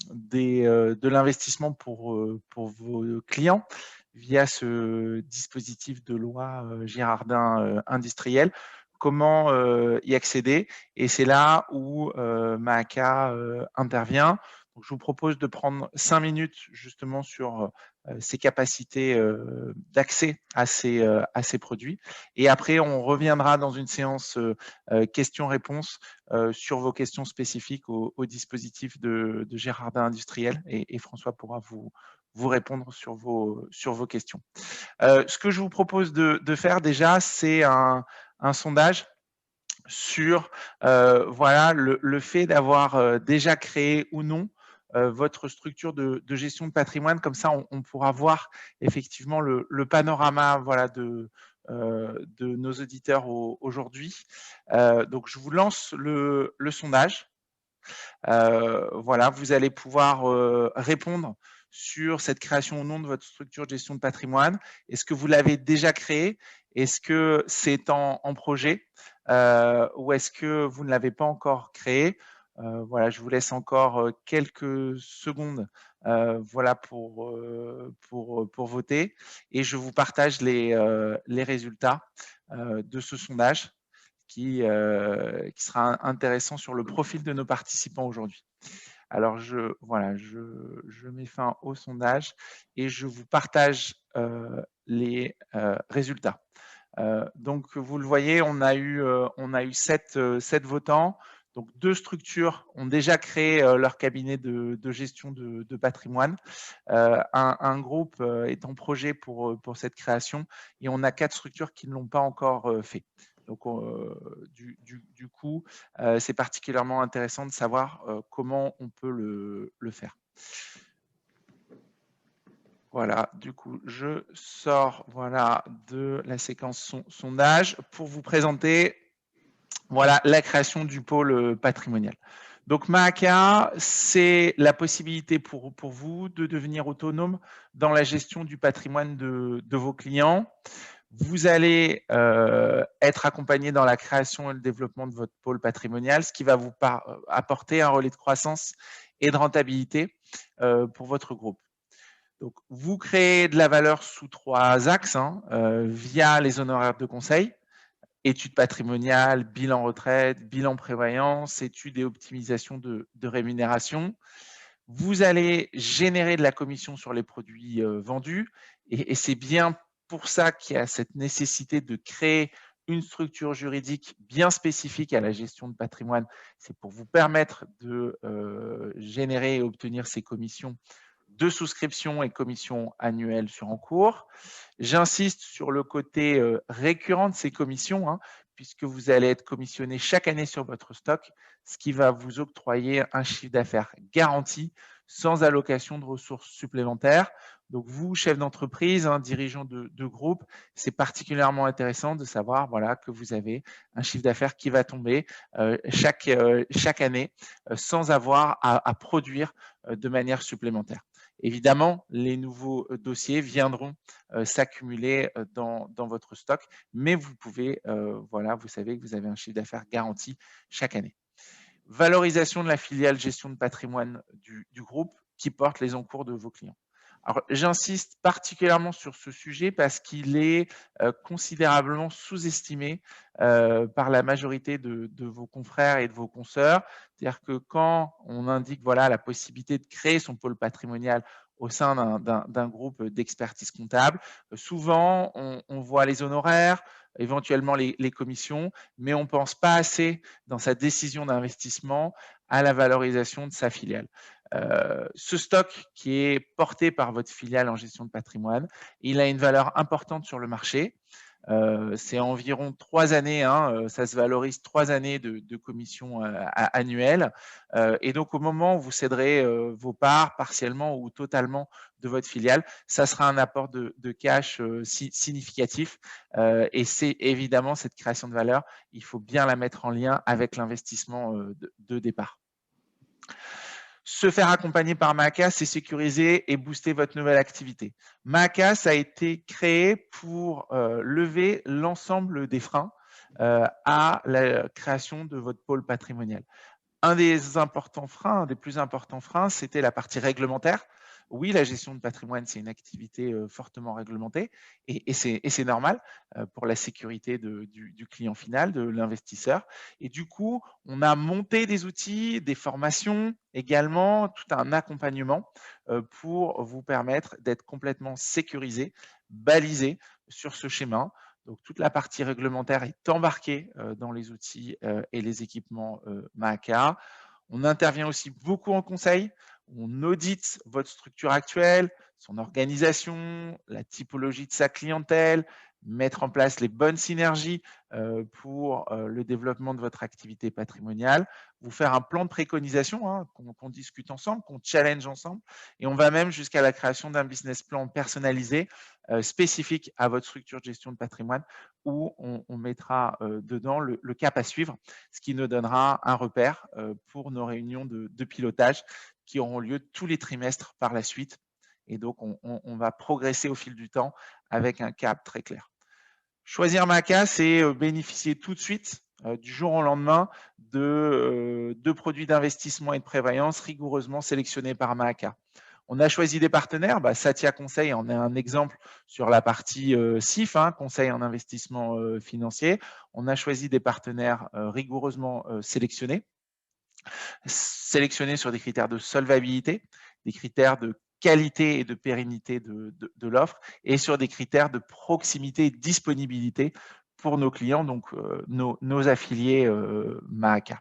de l'investissement pour vos clients via ce dispositif de loi Girardin industriel. Comment y accéder? Et c'est là où Mahaka intervient. Donc, je vous propose de prendre 5 minutes justement sur ces capacités d'accès à ces produits. Et après, on reviendra dans une séance questions-réponses sur vos questions spécifiques au dispositif de Girardin industriel et François pourra vous répondre sur vos questions. Ce que je vous propose de faire déjà, c'est un sondage sur voilà, le fait d'avoir déjà créé ou non votre structure de gestion de patrimoine. Comme ça, on pourra voir effectivement le panorama voilà, de nos auditeurs aujourd'hui. Donc, je vous lance le sondage. Voilà, vous allez pouvoir répondre sur cette création ou non de votre structure de gestion de patrimoine. Est-ce que vous l'avez déjà créée? Est-ce que c'est en projet ou est-ce que vous ne l'avez pas encore créé? Voilà, je vous laisse encore quelques secondes voilà, pour voter et je vous partage les résultats de ce sondage qui sera intéressant sur le profil de nos participants aujourd'hui. Alors, voilà, je mets fin au sondage et je vous partage les résultats. Donc, vous le voyez, on a eu 7 votants. Donc, 2 structures ont déjà créé leur cabinet de gestion de patrimoine. Un groupe est en projet pour cette création et on a 4 structures qui ne l'ont pas encore fait. Donc, du coup, c'est particulièrement intéressant de savoir comment on peut le faire. Voilà, du coup, je sors voilà, de la séquence sondage pour vous présenter voilà, la création du pôle patrimonial. Donc, Mahaka, c'est la possibilité pour vous de devenir autonome dans la gestion du patrimoine de vos clients. Vous allez être accompagné dans la création et le développement de votre pôle patrimonial, ce qui va vous apporter un relais de croissance et de rentabilité pour votre groupe. Donc, vous créez de la valeur sous 3 axes via les honoraires de conseil, études patrimoniales, bilan retraite, bilan prévoyance, études et optimisation de rémunération. Vous allez générer de la commission sur les produits vendus et c'est bien pour ça qu'il y a cette nécessité de créer une structure juridique bien spécifique à la gestion de patrimoine. C'est pour vous permettre de générer et obtenir ces commissions de souscription et commissions annuelles sur encours. J'insiste sur le côté récurrent de ces commissions, puisque vous allez être commissionné chaque année sur votre stock, ce qui va vous octroyer un chiffre d'affaires garanti sans allocation de ressources supplémentaires. Donc, vous, chef d'entreprise, dirigeant de groupe, c'est particulièrement intéressant de savoir voilà, que vous avez un chiffre d'affaires qui va tomber chaque année sans avoir à produire de manière supplémentaire. Évidemment, les nouveaux dossiers viendront s'accumuler dans votre stock, mais vous pouvez, voilà, vous savez que vous avez un chiffre d'affaires garanti chaque année. Valorisation de la filiale gestion de patrimoine du groupe qui porte les encours de vos clients. Alors, j'insiste particulièrement sur ce sujet parce qu'il est considérablement sous-estimé par la majorité de vos confrères et de vos consoeurs. C'est-à-dire que quand on indique voilà, la possibilité de créer son pôle patrimonial au sein d'un groupe d'expertise comptable, souvent on voit les honoraires, éventuellement les commissions, mais on ne pense pas assez dans sa décision d'investissement à la valorisation de sa filiale. Ce stock qui est porté par votre filiale en gestion de patrimoine, il a une valeur importante sur le marché. C'est environ 3 années, hein, ça se valorise 3 années de commission annuelle. Et donc, au moment où vous céderez vos parts partiellement ou totalement de votre filiale, ça sera un apport de cash significatif. Et c'est évidemment cette création de valeur, il faut bien la mettre en lien avec l'investissement de départ. Se faire accompagner par Maacas, c'est sécuriser et booster votre nouvelle activité. Maacas a été créé pour lever l'ensemble des freins à la création de votre pôle patrimonial. Un des importants freins, un des plus importants freins, c'était la partie réglementaire. Oui, la gestion de patrimoine, c'est une activité fortement réglementée et c'est normal pour la sécurité du client final, de l'investisseur. Et du coup, on a monté des outils, des formations également, tout un accompagnement pour vous permettre d'être complètement sécurisé, balisé sur ce schéma. Donc, toute la partie réglementaire est embarquée dans les outils et les équipements Maaka. On intervient aussi beaucoup en conseil. On audite votre structure actuelle, son organisation, la typologie de sa clientèle, mettre en place les bonnes synergies pour le développement de votre activité patrimoniale, vous faire un plan de préconisation hein, qu'on discute ensemble, qu'on challenge ensemble, et on va même jusqu'à la création d'un business plan personnalisé spécifique à votre structure de gestion de patrimoine où on mettra dedans le cap à suivre, ce qui nous donnera un repère pour nos réunions de pilotage qui auront lieu tous les trimestres par la suite. Et donc, on va progresser au fil du temps avec un cap très clair. Choisir Maaka, c'est bénéficier tout de suite, du jour au lendemain, de produits d'investissement et de prévoyance rigoureusement sélectionnés par Maaka. On a choisi des partenaires, Satya Conseil en est un exemple sur la partie CIF, hein, conseil en investissement financier. On a choisi des partenaires rigoureusement sélectionnés sur des critères de solvabilité, des critères de qualité et de pérennité de l'offre et sur des critères de proximité et de disponibilité pour nos clients, donc nos affiliés Maaka.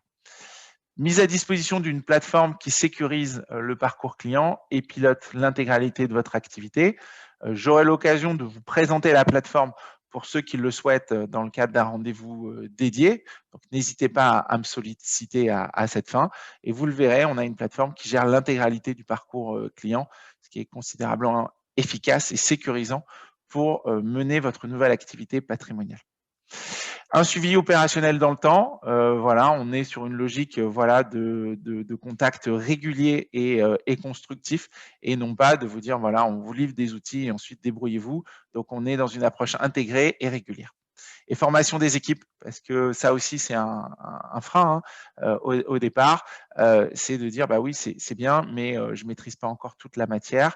Mise à disposition d'une plateforme qui sécurise le parcours client et pilote l'intégralité de votre activité. J'aurai l'occasion de vous présenter la plateforme pour ceux qui le souhaitent dans le cadre d'un rendez-vous dédié. Donc, n'hésitez pas à me solliciter à cette fin. Et vous le verrez, on a une plateforme qui gère l'intégralité du parcours client, ce qui est considérablement efficace et sécurisant pour mener votre nouvelle activité patrimoniale. Un suivi opérationnel dans le temps, voilà, on est sur une logique voilà, de contact régulier et constructif et non pas de vous dire voilà, on vous livre des outils et ensuite débrouillez-vous. Donc, on est dans une approche intégrée et régulière. Et formation des équipes, parce que ça aussi, c'est un frein hein, au départ, c'est de dire, bah oui, c'est bien, mais je ne maîtrise pas encore toute la matière.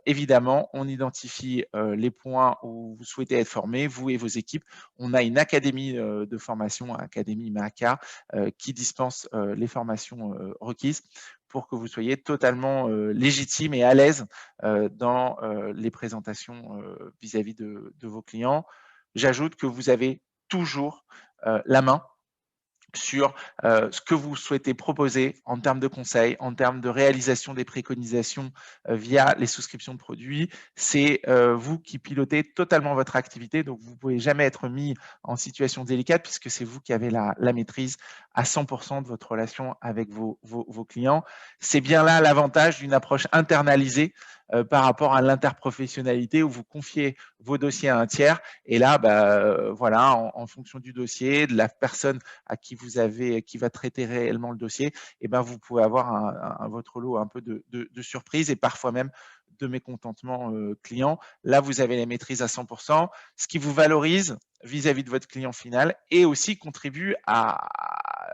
Évidemment, on identifie les points où vous souhaitez être formé, vous et vos équipes. On a une académie de formation, Académie Maaka, qui dispense les formations requises pour que vous soyez totalement légitime et à l'aise dans les présentations vis-à-vis de vos clients. J'ajoute que vous avez toujours la main sur ce que vous souhaitez proposer en termes de conseils, en termes de réalisation des préconisations via les souscriptions de produits. C'est vous qui pilotez totalement votre activité, donc vous ne pouvez jamais être mis en situation délicate puisque c'est vous qui avez la maîtrise à 100% de votre relation avec vos clients. C'est bien là l'avantage d'une approche internalisée par rapport à l'interprofessionnalité où vous confiez vos dossiers à un tiers et là, voilà, en fonction du dossier, de la personne à qui vous avez, qui va traiter réellement le dossier, et vous pouvez avoir votre lot un peu de surprises et parfois même de mécontentement client. Là, vous avez la maîtrise à 100%, ce qui vous valorise vis-à-vis de votre client final et aussi contribue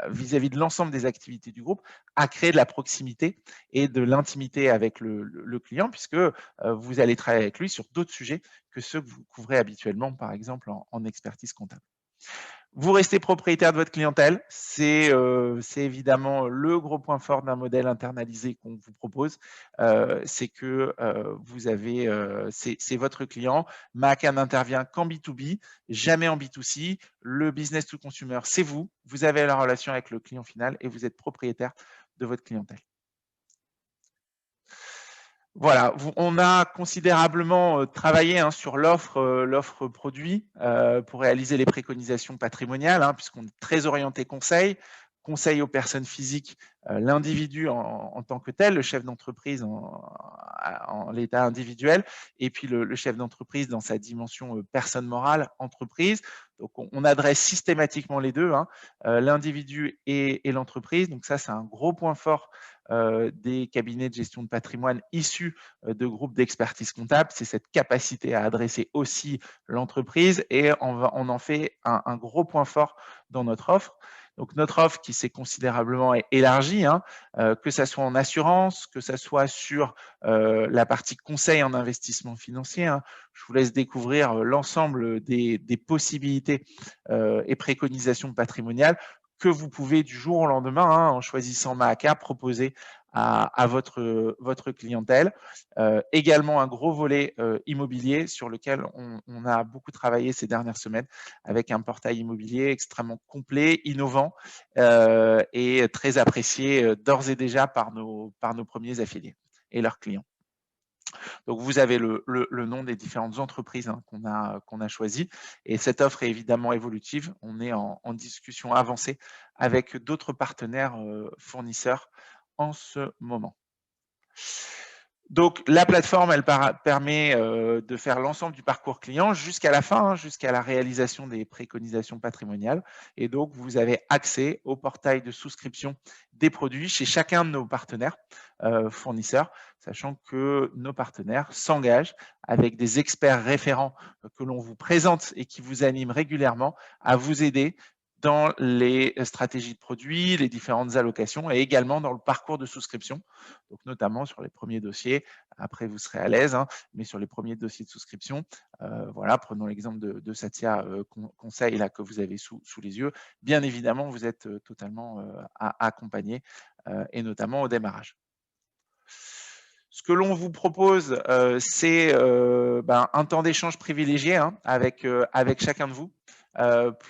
vis-à-vis de l'ensemble des activités du groupe à créer de la proximité et de l'intimité avec le client puisque vous allez travailler avec lui sur d'autres sujets que ceux que vous couvrez habituellement, par exemple en expertise comptable. Vous restez propriétaire de votre clientèle, c'est évidemment le gros point fort d'un modèle internalisé qu'on vous propose, c'est que vous avez, c'est votre client. Maaka n'intervient qu'en B2B, jamais en B2C. Le business to consumer, c'est vous. Vous avez la relation avec le client final et vous êtes propriétaire de votre clientèle. Voilà, on a considérablement travaillé sur l'offre produit pour réaliser les préconisations patrimoniales, puisqu'on est très orienté conseil aux personnes physiques, l'individu en tant que tel, le chef d'entreprise en l'état individuel, et puis le chef d'entreprise dans sa dimension personne morale, entreprise. Donc, on adresse systématiquement les deux, l'individu et l'entreprise. Donc ça, c'est un gros point fort des cabinets de gestion de patrimoine issus de groupes d'expertise comptable, c'est cette capacité à adresser aussi l'entreprise, et on en fait un gros point fort dans notre offre. Donc notre offre qui s'est considérablement élargie, que ça soit en assurance, que ça soit sur la partie conseil en investissement financier. Je vous laisse découvrir l'ensemble des possibilités et préconisations patrimoniales que vous pouvez du jour au lendemain, en choisissant Mahaka, proposer à votre clientèle. Également un gros volet immobilier sur lequel on a beaucoup travaillé ces dernières semaines avec un portail immobilier extrêmement complet, innovant et très apprécié d'ores et déjà par nos premiers affiliés et leurs clients. Donc, vous avez le nom des différentes entreprises qu'on a choisies. Et cette offre est évidemment évolutive. On est en discussion avancée avec d'autres partenaires fournisseurs en ce moment. Donc, la plateforme, elle permet de faire l'ensemble du parcours client jusqu'à la fin, jusqu'à la réalisation des préconisations patrimoniales. Et donc, vous avez accès au portail de souscription des produits chez chacun de nos partenaires fournisseurs, sachant que nos partenaires s'engagent avec des experts référents que l'on vous présente et qui vous animent régulièrement à vous aider dans les stratégies de produits, les différentes allocations et également dans le parcours de souscription, donc notamment sur les premiers dossiers. Après, vous serez à l'aise, mais sur les premiers dossiers de souscription, voilà, prenons l'exemple de Satya Conseil là, que vous avez sous les yeux. Bien évidemment, vous êtes totalement accompagné et notamment au démarrage. Ce que l'on vous propose, c'est un temps d'échange privilégié avec chacun de vous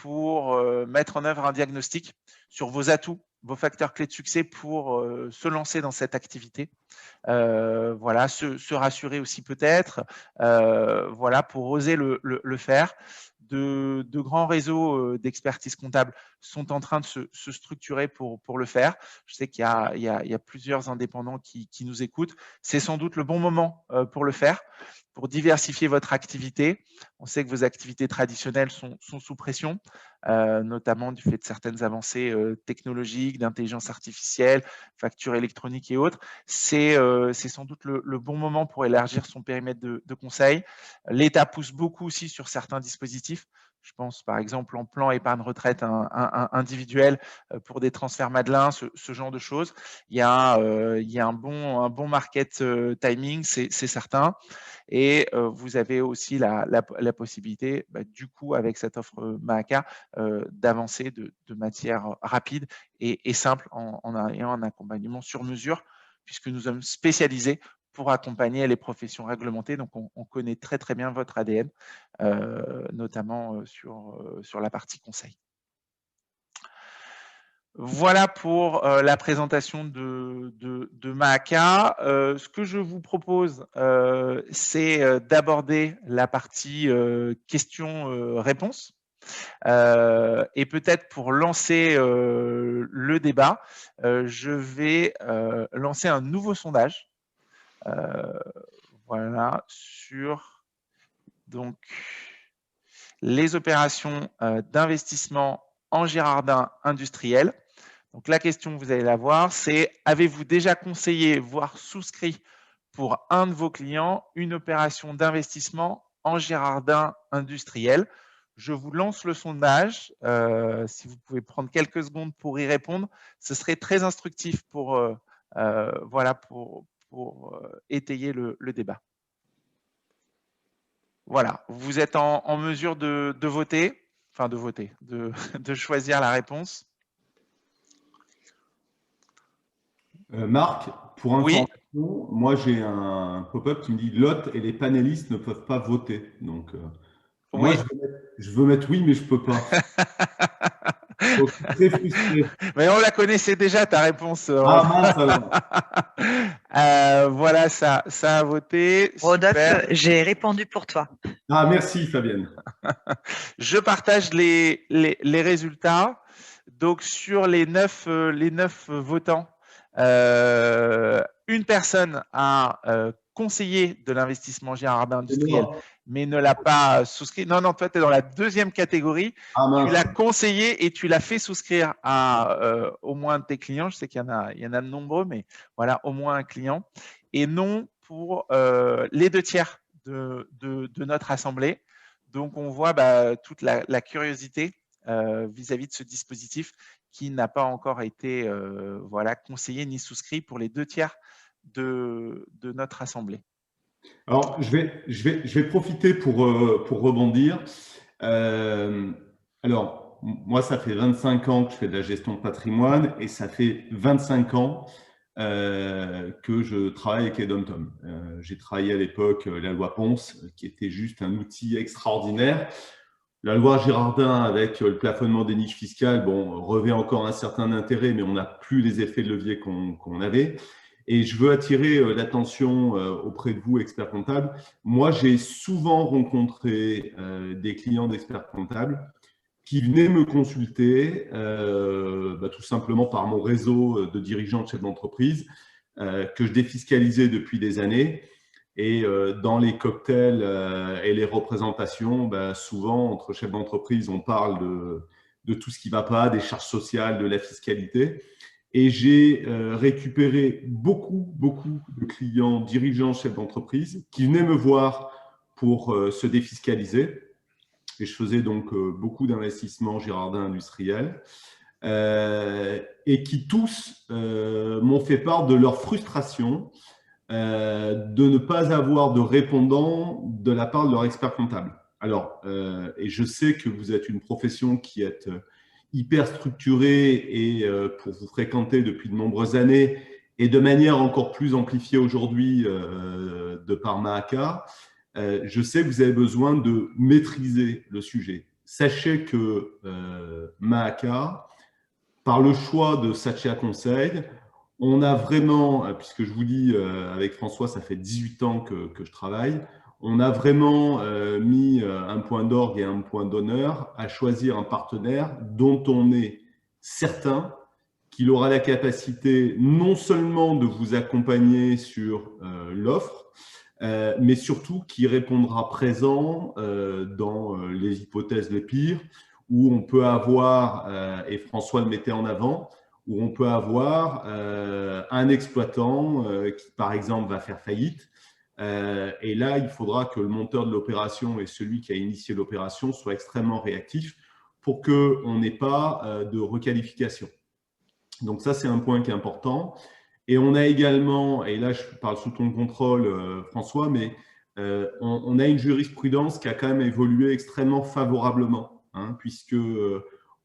pour mettre en œuvre un diagnostic sur vos atouts, vos facteurs clés de succès pour se lancer dans cette activité. Voilà, se rassurer aussi peut-être, voilà, pour oser le faire. De grands réseaux d'expertise comptable sont en train de se structurer pour le faire. Je sais qu'il y a plusieurs indépendants qui nous écoutent. C'est sans doute le bon moment pour le faire, pour diversifier votre activité. On sait que vos activités traditionnelles sont sous pression, notamment du fait de certaines avancées technologiques, d'intelligence artificielle, factures électroniques et autres. C'est sans doute le bon moment pour élargir son périmètre de conseil. L'État pousse beaucoup aussi sur certains dispositifs. Je pense par exemple en plan épargne retraite individuel pour des transferts Madelin, ce genre de choses. Il y a un bon market timing, c'est certain. Et vous avez aussi la possibilité, du coup, avec cette offre Mahaka, d'avancer de manière rapide et simple en ayant un accompagnement sur mesure, puisque nous sommes spécialisés pour accompagner les professions réglementées. Donc, on connaît très, très bien votre ADN, notamment sur la partie conseil. Voilà pour la présentation de Mahaka. Ce que je vous propose, c'est d'aborder la partie questions-réponses. Et peut-être pour lancer le débat, je vais lancer un nouveau sondage. Voilà, sur donc, les opérations d'investissement en Girardin industriel. Donc la question, vous allez la voir, c'est: avez-vous déjà conseillé, voire souscrit pour un de vos clients une opération d'investissement en Girardin industriel? Je vous lance le sondage. Si vous pouvez prendre quelques secondes pour y répondre, ce serait très instructif pour, voilà, pour étayer le débat. Voilà, vous êtes en mesure de voter, enfin de voter, de choisir la réponse. Marc, pour information, Oui. moi j'ai un pop-up qui me dit Lot et les panélistes ne peuvent pas voter. Donc, moi Oui. je veux mettre oui, mais je ne peux pas. Donc, très frustré. Mais on la connaissait déjà, ta réponse. Ah mince alors. Voilà, ça a voté. Rodolphe, Super. j'ai répondu pour toi. Ah merci Fabienne. Je partage les résultats. Donc, sur les 9 votants, une personne a conseillé de l'investissement Girardin industriel, mais ne l'a pas souscrit. Non, toi, tu es dans la deuxième catégorie. Ah, tu l'as conseillé et tu l'as fait souscrire à au moins un de tes clients. Je sais qu'il y en a de nombreux, mais voilà, au moins un client. Et non pour les 2/3 de notre assemblée. Donc, on voit toute la curiosité vis-à-vis de ce dispositif qui n'a pas encore été conseillé ni souscrit pour les 2/3 de notre assemblée. Alors, je vais profiter pour rebondir. Alors, moi, ça fait 25 ans que je fais de la gestion de patrimoine et ça fait 25 ans que je travaille avec Edom-Tom. J'ai travaillé à l'époque la loi Ponce, qui était juste un outil extraordinaire. La loi Girardin, avec le plafonnement des niches fiscales, revêt encore un certain intérêt, mais on n'a plus les effets de levier qu'on avait. Et je veux attirer l'attention auprès de vous, experts comptables. Moi, j'ai souvent rencontré des clients d'experts comptables qui venaient me consulter tout simplement par mon réseau de dirigeants de chefs d'entreprise que je défiscalisais depuis des années. Et dans les cocktails et les représentations, souvent, entre chefs d'entreprise, on parle de tout ce qui ne va pas, des charges sociales, de la fiscalité. Et j'ai récupéré beaucoup de clients, dirigeants, chefs d'entreprise qui venaient me voir pour se défiscaliser. Et je faisais donc beaucoup d'investissements Girardin industriels. Et qui tous m'ont fait part de leur frustration de ne pas avoir de répondant de la part de leur expert comptable. Alors, et je sais que vous êtes une profession qui est hyper structurée et pour vous fréquenter depuis de nombreuses années et de manière encore plus amplifiée aujourd'hui de par Mahaka, je sais que vous avez besoin de maîtriser le sujet. Sachez que Mahaka, par le choix de Satya Conseil, on a vraiment, puisque je vous dis, avec François, ça fait 18 ans que je travaille, on a vraiment mis un point d'orgue et un point d'honneur à choisir un partenaire dont on est certain qu'il aura la capacité non seulement de vous accompagner sur l'offre, mais surtout qui répondra présent dans les hypothèses les pires, où on peut avoir, et François le mettait en avant, où on peut avoir un exploitant qui, par exemple, va faire faillite. Et là, il faudra que le monteur de l'opération et celui qui a initié l'opération soient extrêmement réactifs pour qu'on n'ait pas de requalification. Donc ça, c'est un point qui est important. Et on a également, et là, je parle sous ton contrôle, François, mais on a une jurisprudence qui a quand même évolué extrêmement favorablement, puisque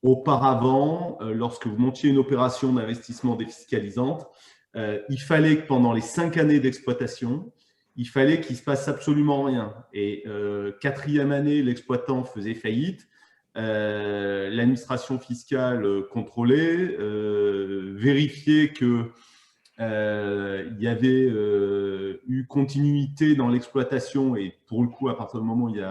auparavant, lorsque vous montiez une opération d'investissement défiscalisante, il fallait que pendant les 5 années d'exploitation, il fallait qu'il ne se passe absolument rien. Et 4e année, l'exploitant faisait faillite. L'administration fiscale contrôlait, vérifiait qu'il y avait eu continuité dans l'exploitation. Et pour le coup, à partir du moment où il y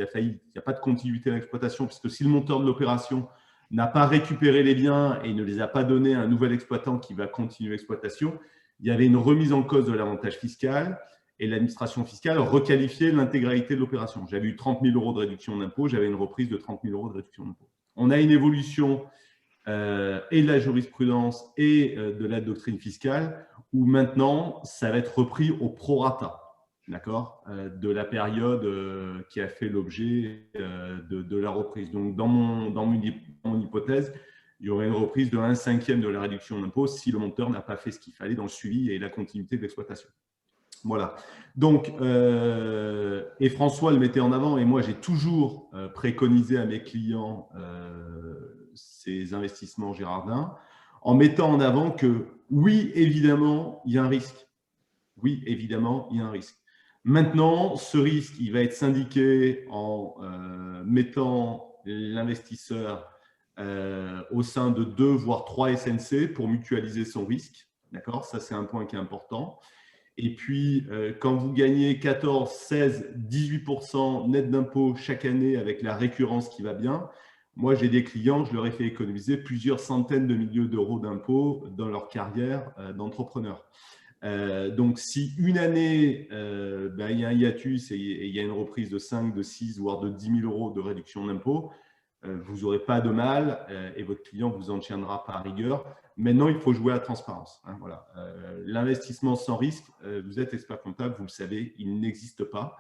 a faillite, il n'y a pas de continuité dans l'exploitation, puisque si le monteur de l'opération n'a pas récupéré les biens et ne les a pas donnés à un nouvel exploitant qui va continuer l'exploitation, il y avait une remise en cause de l'avantage fiscal et l'administration fiscale requalifiait l'intégralité de l'opération. J'avais eu 30 000 € de réduction d'impôt, j'avais une reprise de 30 000 € de réduction d'impôt. On a une évolution et de la jurisprudence et de la doctrine fiscale où maintenant, ça va être repris au prorata. D'accord, de la période qui a fait l'objet de la reprise. Donc, dans mon hypothèse, il y aurait une reprise de 1/5 de la réduction d'impôt si le monteur n'a pas fait ce qu'il fallait dans le suivi et la continuité de l'exploitation. Voilà. Donc, et François le mettait en avant, et moi, j'ai toujours préconisé à mes clients ces investissements Girardin en mettant en avant que, oui, évidemment, il y a un risque. Oui, évidemment, il y a un risque. Maintenant, ce risque, il va être syndiqué en mettant l'investisseur au sein de 2 voire 3 SNC pour mutualiser son risque. D'accord ? Ça, c'est un point qui est important. Et puis, quand vous gagnez 14, 16, 18% net d'impôts chaque année avec la récurrence qui va bien, moi, j'ai des clients, je leur ai fait économiser plusieurs centaines de milliers d'euros d'impôts dans leur carrière d'entrepreneur. Donc, si une année, il y a un hiatus et il y a une reprise de 5, de 6, voire de 10 000 euros de réduction d'impôts, vous n'aurez pas de mal et votre client vous en tiendra par rigueur. Maintenant, il faut jouer à la transparence. Hein, voilà. L'investissement sans risque, vous êtes expert comptable, vous le savez, il n'existe pas.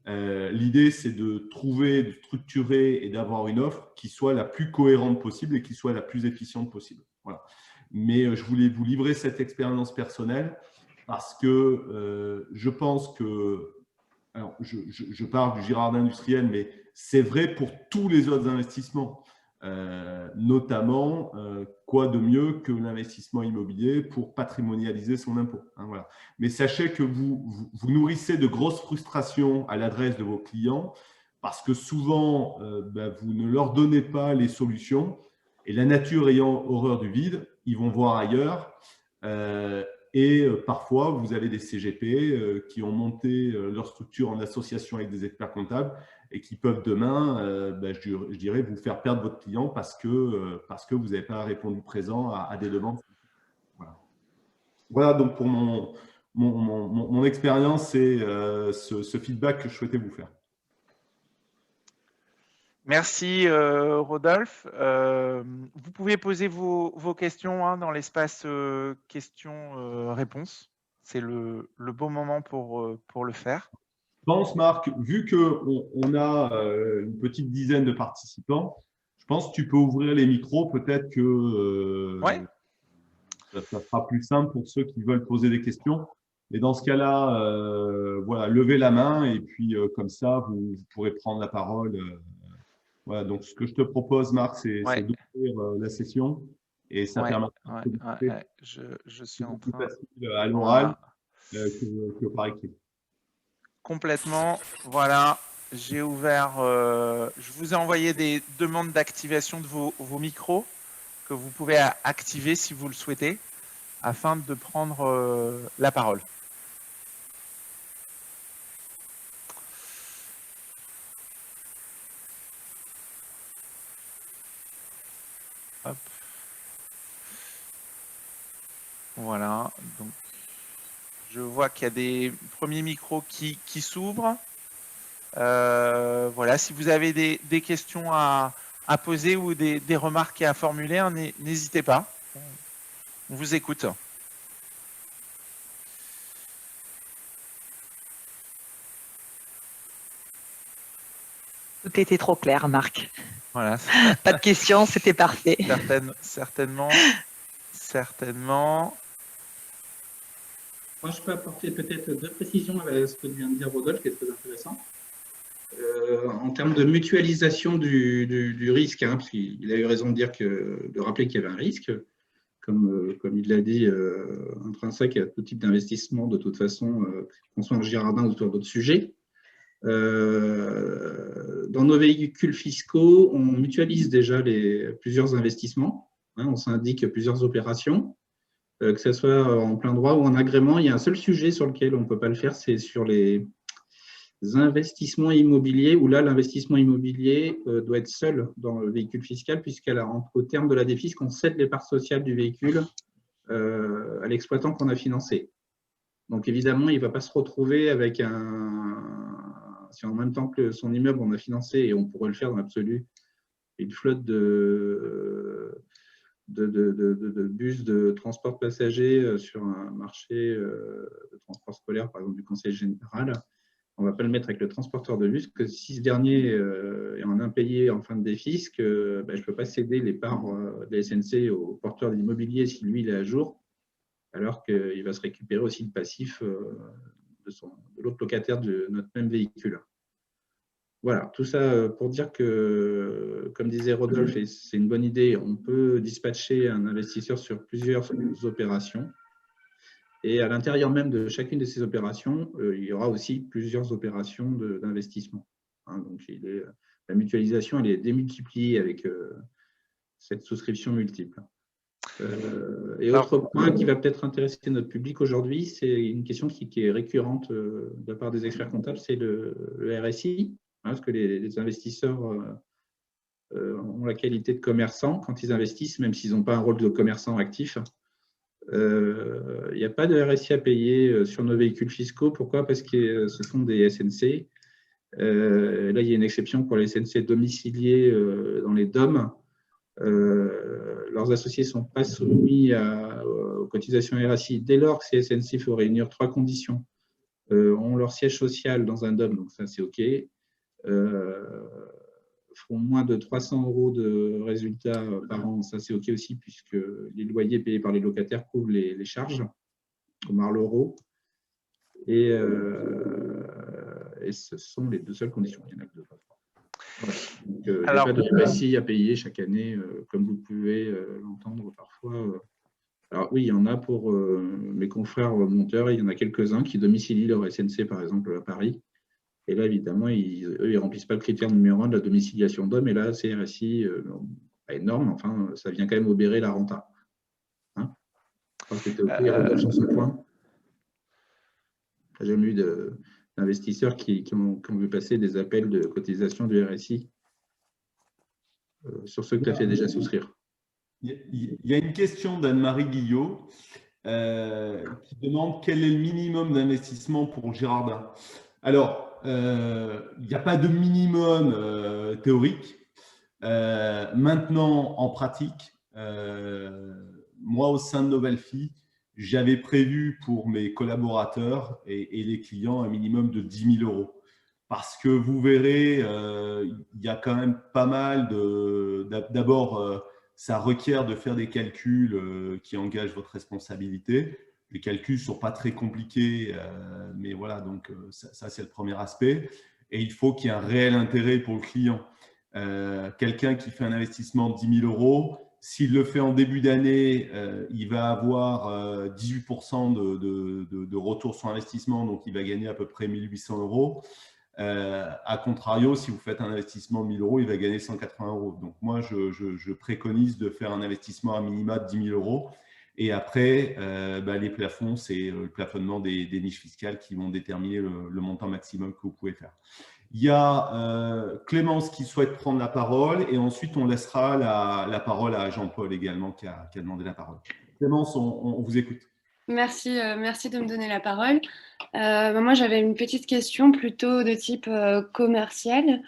L'idée, c'est de trouver, de structurer et d'avoir une offre qui soit la plus cohérente possible et qui soit la plus efficiente possible. Voilà. Mais je voulais vous livrer cette expérience personnelle parce que je pense que, alors je parle du Girardin industriel, mais c'est vrai pour tous les autres investissements, notamment quoi de mieux que l'investissement immobilier pour patrimonialiser son impôt. Hein, voilà. Mais sachez que vous nourrissez de grosses frustrations à l'adresse de vos clients parce que souvent, vous ne leur donnez pas les solutions et la nature ayant horreur du vide, ils vont voir ailleurs. Et parfois, vous avez des CGP qui ont monté leur structure en association avec des experts comptables et qui peuvent demain, je dirais, vous faire perdre votre client parce que vous n'avez pas répondu présent à des demandes. Voilà. Voilà donc pour mon expérience, c'est ce feedback que je souhaitais vous faire. Merci Rodolphe. Vous pouvez poser vos questions dans l'espace questions-réponses. C'est le bon moment pour le faire. Je pense, Marc, vu qu'on a une petite dizaine de participants, je pense que tu peux ouvrir les micros. Peut-être que ça sera plus simple pour ceux qui veulent poser des questions. Et dans ce cas-là, voilà, levez la main et puis comme ça, vous pourrez prendre la parole. Voilà, donc ce que je te propose, Marc, c'est d'ouvrir la session et ça permet je suis en train à l'oral que par écrit. Complètement. Voilà, j'ai ouvert. Je vous ai envoyé des demandes d'activation de vos micros que vous pouvez activer si vous le souhaitez afin de prendre la parole. Hop. Voilà, donc je vois qu'il y a des premiers micros qui s'ouvrent. Voilà, si vous avez des questions à poser ou des remarques à formuler, n'hésitez pas. On vous écoute. Tout était trop clair, Marc. Voilà. Pas de questions, c'était parfait. Certainement. Moi, je peux apporter peut-être 2 précisions à ce que vient de dire Rodolphe, qui est très intéressant. En termes de mutualisation du risque, parce qu'il a eu raison de rappeler qu'il y avait un risque, comme il l'a dit, intrinsèque à tout type d'investissement, de toute façon, qu'on soit en Girardin ou sur d'autres sujets. Dans nos véhicules fiscaux, on mutualise déjà plusieurs investissements. On syndique plusieurs opérations, que ce soit en plein droit ou en agrément. Il y a un seul sujet sur lequel on ne peut pas le faire, c'est sur les investissements immobiliers, où là, l'investissement immobilier doit être seul dans le véhicule fiscal, puisqu'au terme de la défisque, on cède les parts sociales du véhicule à l'exploitant qu'on a financé. Donc, évidemment, il ne va pas se retrouver avec si en même temps que son immeuble, on a financé, et on pourrait le faire dans l'absolu, une flotte de bus de transport de passagers sur un marché de transport scolaire, par exemple du Conseil général, on ne va pas le mettre avec le transporteur de bus, que si ce dernier est en impayé en fin de défisque, je ne peux pas céder les parts de la SNC au porteur d'immobilier si lui, il est à jour, alors qu'il va se récupérer aussi le passif de l'autre locataire de notre même véhicule. Voilà, tout ça pour dire que, comme disait Rodolphe, et c'est une bonne idée, on peut dispatcher un investisseur sur plusieurs opérations. Et à l'intérieur même de chacune de ces opérations, il y aura aussi plusieurs opérations d'investissement. Donc, la mutualisation, elle est démultipliée avec cette souscription multiple. Et autre point qui va peut-être intéresser notre public aujourd'hui, c'est une question qui est récurrente de la part des experts comptables, c'est le RSI, hein, parce que les investisseurs ont la qualité de commerçants quand ils investissent, même s'ils n'ont pas un rôle de commerçant actif. Il n'y a pas de RSI à payer sur nos véhicules fiscaux. Pourquoi? Parce que ce sont des SNC. Là, il y a une exception pour les SNC domiciliés dans les DOM. Leurs associés ne sont pas soumis aux cotisations RSI dès lors que ces SNC, il faut réunir 3 conditions. Ont leur siège social dans un DOM, donc ça c'est OK. Font moins de 300 € de résultats par an, ça c'est OK aussi, puisque les loyers payés par les locataires couvrent les charges, au Marloro. Et ce sont les 2 seules conditions, il n'y en a que 2. Voilà. Donc, il n'y a pas de RSI à payer chaque année, comme vous pouvez l'entendre parfois. Alors oui, il y en a pour mes confrères monteurs, il y en a quelques-uns qui domicilient leur SNC, par exemple, à Paris. Et là, évidemment, eux, ils ne remplissent pas le critère numéro 1 de la domiciliation d'homme. Et là, c'est RSI pas énorme, enfin, ça vient quand même obérer la renta. Hein, je pense que tu es OK, sur ce point. J'ai jamais eu d'investisseurs qui ont vu passer des appels de cotisation du RSI sur ceux que tu as fait déjà souscrire. Il y a une question d'Anne-Marie Guillot qui demande quel est le minimum d'investissement pour Girardin. Alors, il n'y a pas de minimum théorique. Maintenant, en pratique, moi, au sein de Novalfi, j'avais prévu pour mes collaborateurs et les clients un minimum de 10 000 €. Parce que vous verrez, il y a quand même pas mal de… D'abord, ça requiert de faire des calculs qui engagent votre responsabilité. Les calculs ne sont pas très compliqués, mais voilà, donc ça c'est le premier aspect. Et il faut qu'il y ait un réel intérêt pour le client. Quelqu'un qui fait un investissement de 10 000 €, s'il le fait en début d'année, il va avoir 18% de retour sur investissement, donc il va gagner à peu près 1 800 €. A contrario, si vous faites un investissement de 1 000 €, il va gagner 180 €. Donc moi, je préconise de faire un investissement à minima de 10 000 €. Et après, les plafonds, c'est le plafonnement des niches fiscales qui vont déterminer le montant maximum que vous pouvez faire. Il y a Clémence qui souhaite prendre la parole et ensuite on laissera la parole à Jean-Paul également qui a demandé la parole. Clémence, on vous écoute. Merci, merci de me donner la parole. Moi, j'avais une petite question plutôt de type commercial,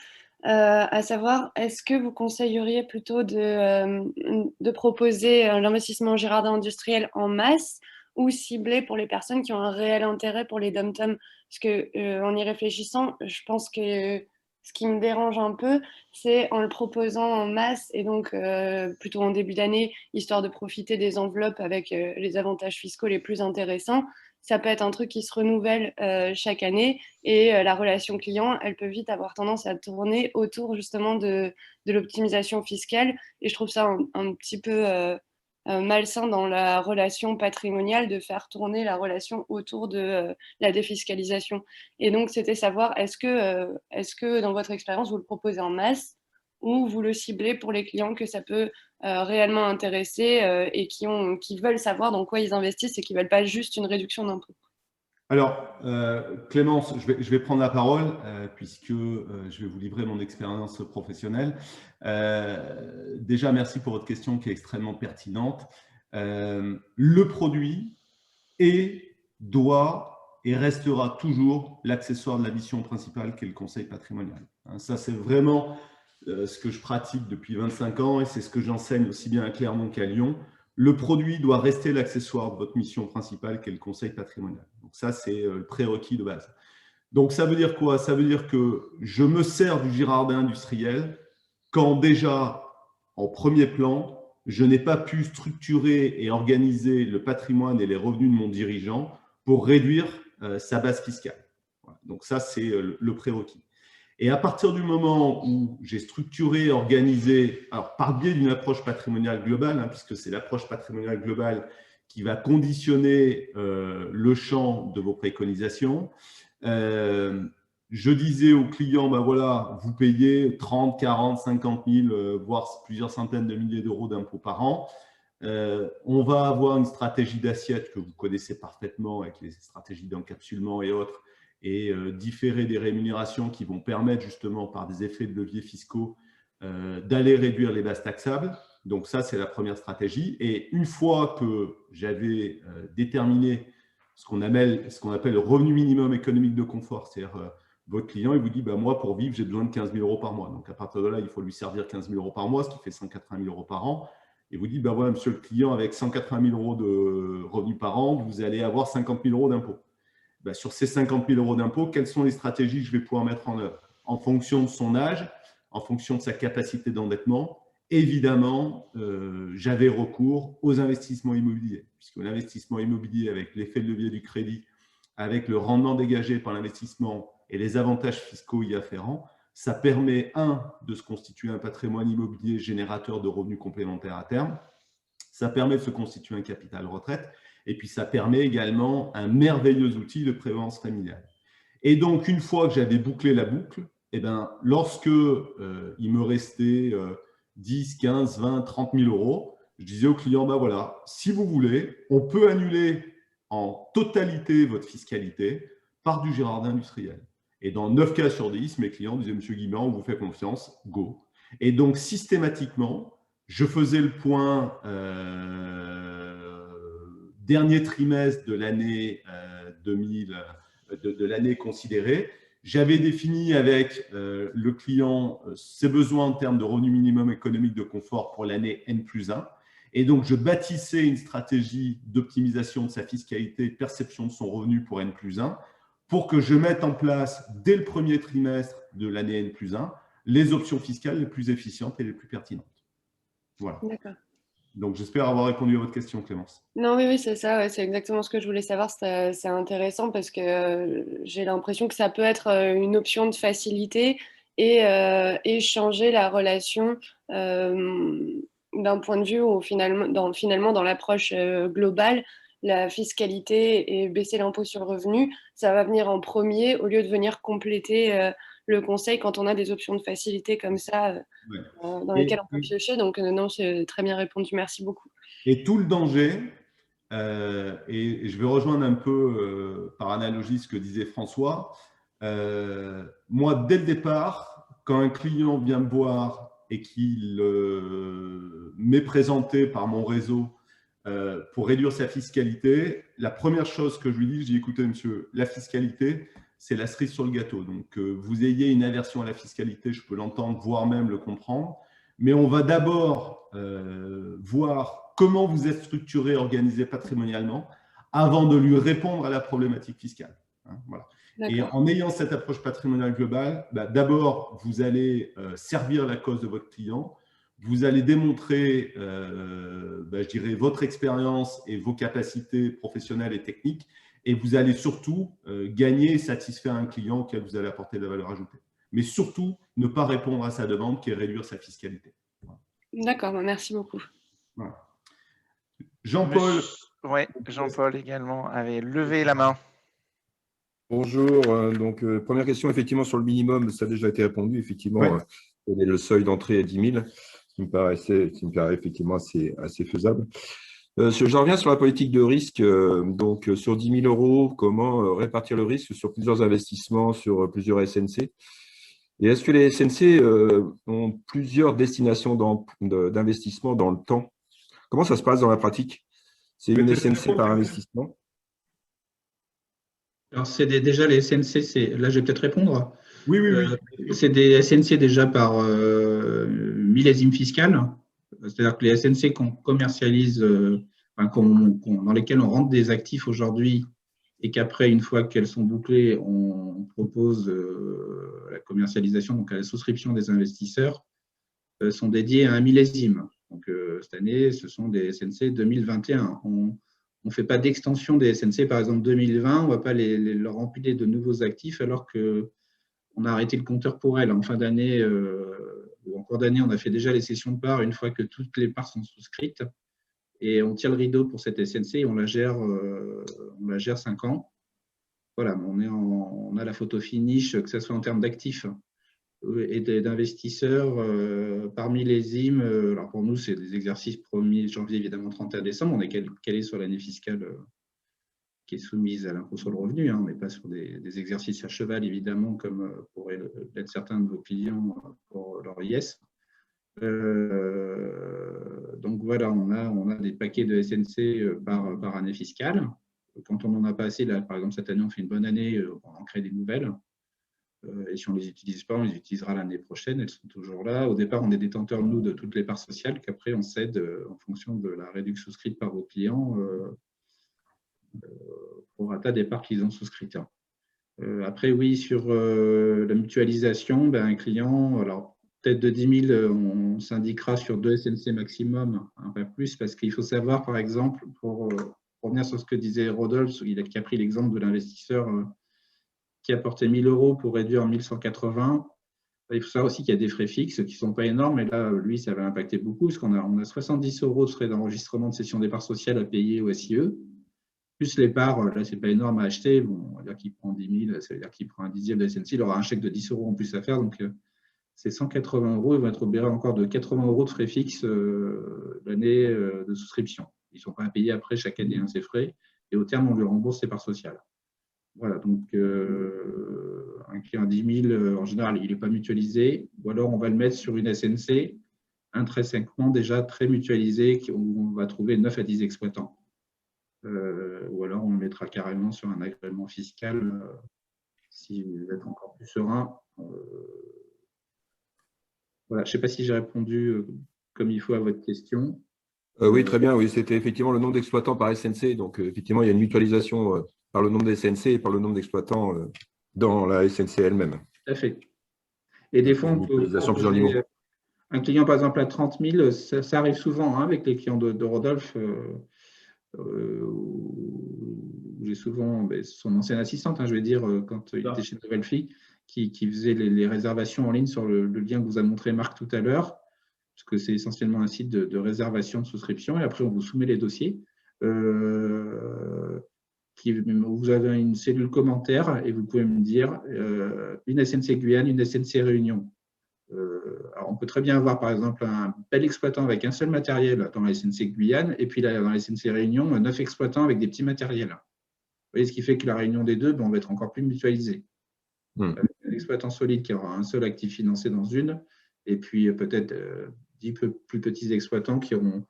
à savoir, est-ce que vous conseilleriez plutôt de proposer l'investissement Girardin industriel en masse ou ciblé pour les personnes qui ont un réel intérêt pour les dom-toms? Parce que en y réfléchissant, je pense que ce qui me dérange un peu, c'est en le proposant en masse et donc plutôt en début d'année, histoire de profiter des enveloppes avec les avantages fiscaux les plus intéressants. Ça peut être un truc qui se renouvelle chaque année et la relation client, elle peut vite avoir tendance à tourner autour justement de l'optimisation fiscale. Et je trouve ça un petit peu malsain dans la relation patrimoniale de faire tourner la relation autour de la défiscalisation. Et donc, c'était savoir, est-ce que dans votre expérience, vous le proposez en masse ou vous le ciblez pour les clients que ça peut réellement intéresser et qui veulent savoir dans quoi ils investissent et qui ne veulent pas juste une réduction d'impôt? Alors, Clémence, je vais prendre la parole puisque je vais vous livrer mon expérience professionnelle. Déjà, merci pour votre question qui est extrêmement pertinente. Le produit doit et restera toujours l'accessoire de la mission principale qui est le conseil patrimonial. Ça, c'est vraiment ce que je pratique depuis 25 ans et c'est ce que j'enseigne aussi bien à Clermont qu'à Lyon. Le produit doit rester l'accessoire de votre mission principale qui est le conseil patrimonial. Donc ça, c'est le prérequis de base. Donc ça veut dire quoi? Ça veut dire que je me sers du Girardin industriel quand déjà, en premier plan, je n'ai pas pu structurer et organiser le patrimoine et les revenus de mon dirigeant pour réduire sa base fiscale. Voilà. Donc ça, c'est le prérequis. Et à partir du moment où j'ai structuré, organisé, alors par biais d'une approche patrimoniale globale, puisque c'est l'approche patrimoniale globale qui va conditionner le champ de vos préconisations, je disais aux clients, ben voilà, vous payez 30, 40, 50 000, voire plusieurs centaines de milliers d'euros d'impôts par an. On va avoir une stratégie d'assiette que vous connaissez parfaitement avec les stratégies d'encapsulement et autres, et différer des rémunérations qui vont permettre justement par des effets de levier fiscaux d'aller réduire les bases taxables. Donc ça, c'est la première stratégie. Et une fois que j'avais déterminé ce qu'on appelle le revenu minimum économique de confort, c'est-à-dire votre client, il vous dit, bah, moi, pour vivre, j'ai besoin de 15 000 euros par mois. Donc, à partir de là, il faut lui servir 15 000 euros par mois, ce qui fait 180 000 euros par an. Et vous dites, bah, voilà, monsieur le client, avec 180 000 euros de revenus par an, vous allez avoir 50 000 euros d'impôts. Bah, sur ces 50 000 euros d'impôts, quelles sont les stratégies que je vais pouvoir mettre en œuvre en fonction de son âge, en fonction de sa capacité d'endettement? Évidemment, j'avais recours aux investissements immobiliers, puisque l'investissement immobilier, avec l'effet de levier du crédit, avec le rendement dégagé par l'investissement et les avantages fiscaux y afférents, ça permet, de se constituer un patrimoine immobilier générateur de revenus complémentaires à terme, ça permet de se constituer un capital retraite, et puis ça permet également un merveilleux outil de prévoyance familiale. Et donc, une fois que j'avais bouclé la boucle, eh ben, lorsque il me restait 10, 15, 20, 30 000 euros, je disais au client, bah voilà, si vous voulez, on peut annuler en totalité votre fiscalité par du Girardin industriel. Et dans 9 cas sur 10, mes clients disaient, monsieur Guillemin, on vous fait confiance, go. Et donc, systématiquement, je faisais le point dernier trimestre de l'année 2000, de l'année considérée. J'avais défini avec le client ses besoins en termes de revenu minimum économique de confort pour l'année N+1. Et donc, je bâtissais une stratégie d'optimisation de sa fiscalité, de perception de son revenu pour N+1, pour que je mette en place, dès le premier trimestre de l'année N+1, les options fiscales les plus efficientes et les plus pertinentes. Voilà. D'accord. Donc, j'espère avoir répondu à votre question, Clémence. Non, oui, c'est ça, ouais, c'est exactement ce que je voulais savoir. C'est intéressant parce que j'ai l'impression que ça peut être une option de facilité et changer la relation d'un point de vue où finalement dans l'approche globale, la fiscalité et baisser l'impôt sur le revenu, ça va venir en premier au lieu de venir compléter le conseil quand on a des options de facilité comme ça dans lesquelles on peut piocher. Donc, non, c'est très bien répondu. Merci beaucoup. Et tout le danger, et je vais rejoindre un peu par analogie ce que disait François, moi, dès le départ, quand un client vient me voir et qu'il m'est présenté par mon réseau pour réduire sa fiscalité, la première chose que je lui dis, je dis, écoutez, monsieur, la fiscalité, c'est la cerise sur le gâteau. Donc, vous ayez une aversion à la fiscalité, je peux l'entendre, voire même le comprendre. Mais on va d'abord voir comment vous êtes structuré, organisé patrimonialement, avant de lui répondre à la problématique fiscale. Hein, voilà. Et en ayant cette approche patrimoniale globale, bah, d'abord, vous allez servir la cause de votre client, vous allez démontrer, je dirais, votre expérience et vos capacités professionnelles et techniques, et vous allez surtout gagner et satisfaire un client auquel vous allez apporter de la valeur ajoutée. Mais surtout, ne pas répondre à sa demande qui est réduire sa fiscalité. Voilà. D'accord, merci beaucoup. Voilà. Jean-Paul. Oui, Jean-Paul également avait levé la main. Bonjour. Donc, première question, effectivement, sur le minimum, ça a déjà été répondu. Effectivement, ouais. Le seuil d'entrée à 10 000, qui me paraît effectivement assez faisable. J'en reviens sur la politique de risque. Donc, sur 10 000 euros, comment répartir le risque sur plusieurs investissements, sur plusieurs SNC? Et est-ce que les SNC ont plusieurs destinations d'investissement dans le temps? Comment ça se passe dans la pratique? C'est une SNC par investissement? Alors, c'est déjà les SNC, là je vais peut-être répondre. Oui. C'est des SNC déjà par millésime fiscal. C'est-à-dire que les SNC qu'on commercialise, dans lesquelles on rentre des actifs aujourd'hui et qu'après, une fois qu'elles sont bouclées, on propose la commercialisation, donc à la souscription des investisseurs, sont dédiés à un millésime. Donc, cette année, ce sont des SNC 2021. On ne fait pas d'extension des SNC, par exemple 2020, on ne va pas leur empiler de nouveaux actifs alors qu'on a arrêté le compteur pour elles. En fin d'année ou en cours d'année, on a fait déjà les cessions de parts une fois que toutes les parts sont souscrites. Et on tire le rideau pour cette SNC et on la gère 5 ans. voilà, on a la photo finish, que ce soit en termes d'actifs et d'investisseurs. Parmi les IM, alors pour nous, c'est des exercices 1er janvier, évidemment 31 décembre. On est calé sur l'année fiscale qui est soumise à l'impôt sur le revenu. On n'est pas sur des exercices à cheval, évidemment, comme pourraient l'être certains de vos clients pour leur IS. Donc voilà, on a des paquets de SNC par année fiscale. Quand on n'en a pas assez, là, par exemple, cette année, on fait une bonne année, on en crée des nouvelles. Et si on ne les utilise pas, on les utilisera l'année prochaine. Elles sont toujours là. Au départ, on est détenteur, nous, de toutes les parts sociales qu'après, on cède en fonction de la réduction souscrite par vos clients au rata des parts qu'ils ont souscrites. Après, oui, sur la mutualisation, un client, alors peut-être de 10 000, on s'indiquera sur 2 SNC maximum, pas plus, parce qu'il faut savoir, par exemple, pour revenir sur ce que disait Rodolphe, qui a pris l'exemple de l'investisseur qui a porté 1 000 € pour réduire en 1 180. Il faut savoir aussi qu'il y a des frais fixes qui ne sont pas énormes, et là, lui, ça va impacter beaucoup, parce qu'on a 70 € de frais d'enregistrement de cession des parts sociales à payer au SIE, plus les parts, là, ce n'est pas énorme à acheter. Bon, on va dire qu'il prend 10 000, ça veut dire qu'il prend un dixième de SNC, il aura un chèque de 10 € en plus à faire, donc c'est 180 €. Ils vont être obligés encore de 80 € de frais fixes l'année de souscription. Ils ne sont pas à payer après chaque année, ces frais, et au terme, on lui rembourse ses parts sociales. Voilà, donc un client à 10 000, en général, il n'est pas mutualisé, ou alors on va le mettre sur une SNC intrinsèquement déjà très mutualisée, où on va trouver 9 à 10 exploitants. Ou alors on le mettra carrément sur un agrément fiscal si vous êtes encore plus serein. Voilà, je ne sais pas si j'ai répondu comme il faut à votre question. Oui, très bien. Oui, c'était effectivement le nombre d'exploitants par SNC. Donc, effectivement, il y a une mutualisation par le nombre de SNC et par le nombre d'exploitants dans la SNC elle-même. Tout à fait. Et des fois, on peut proposer un client, par exemple, à 30 000, ça arrive souvent avec les clients de Rodolphe. J'ai souvent son ancienne assistante, je vais dire, quand il était chez Novelfi, qui faisait les réservations en ligne sur le lien que vous a montré Marc tout à l'heure, parce que c'est essentiellement un site de réservation de souscription, et après on vous soumet les dossiers. Vous avez une cellule commentaire et vous pouvez me dire une SNC Guyane, une SNC Réunion. Alors on peut très bien avoir par exemple un bel exploitant avec un seul matériel dans la SNC Guyane, et puis là, dans la SNC Réunion, 9 exploitants avec des petits matériels. Vous voyez, ce qui fait que la réunion des deux, on va être encore plus mutualisé. Un exploitant solide qui aura un seul actif financé dans une, et puis peut-être 10 plus petits exploitants qui auront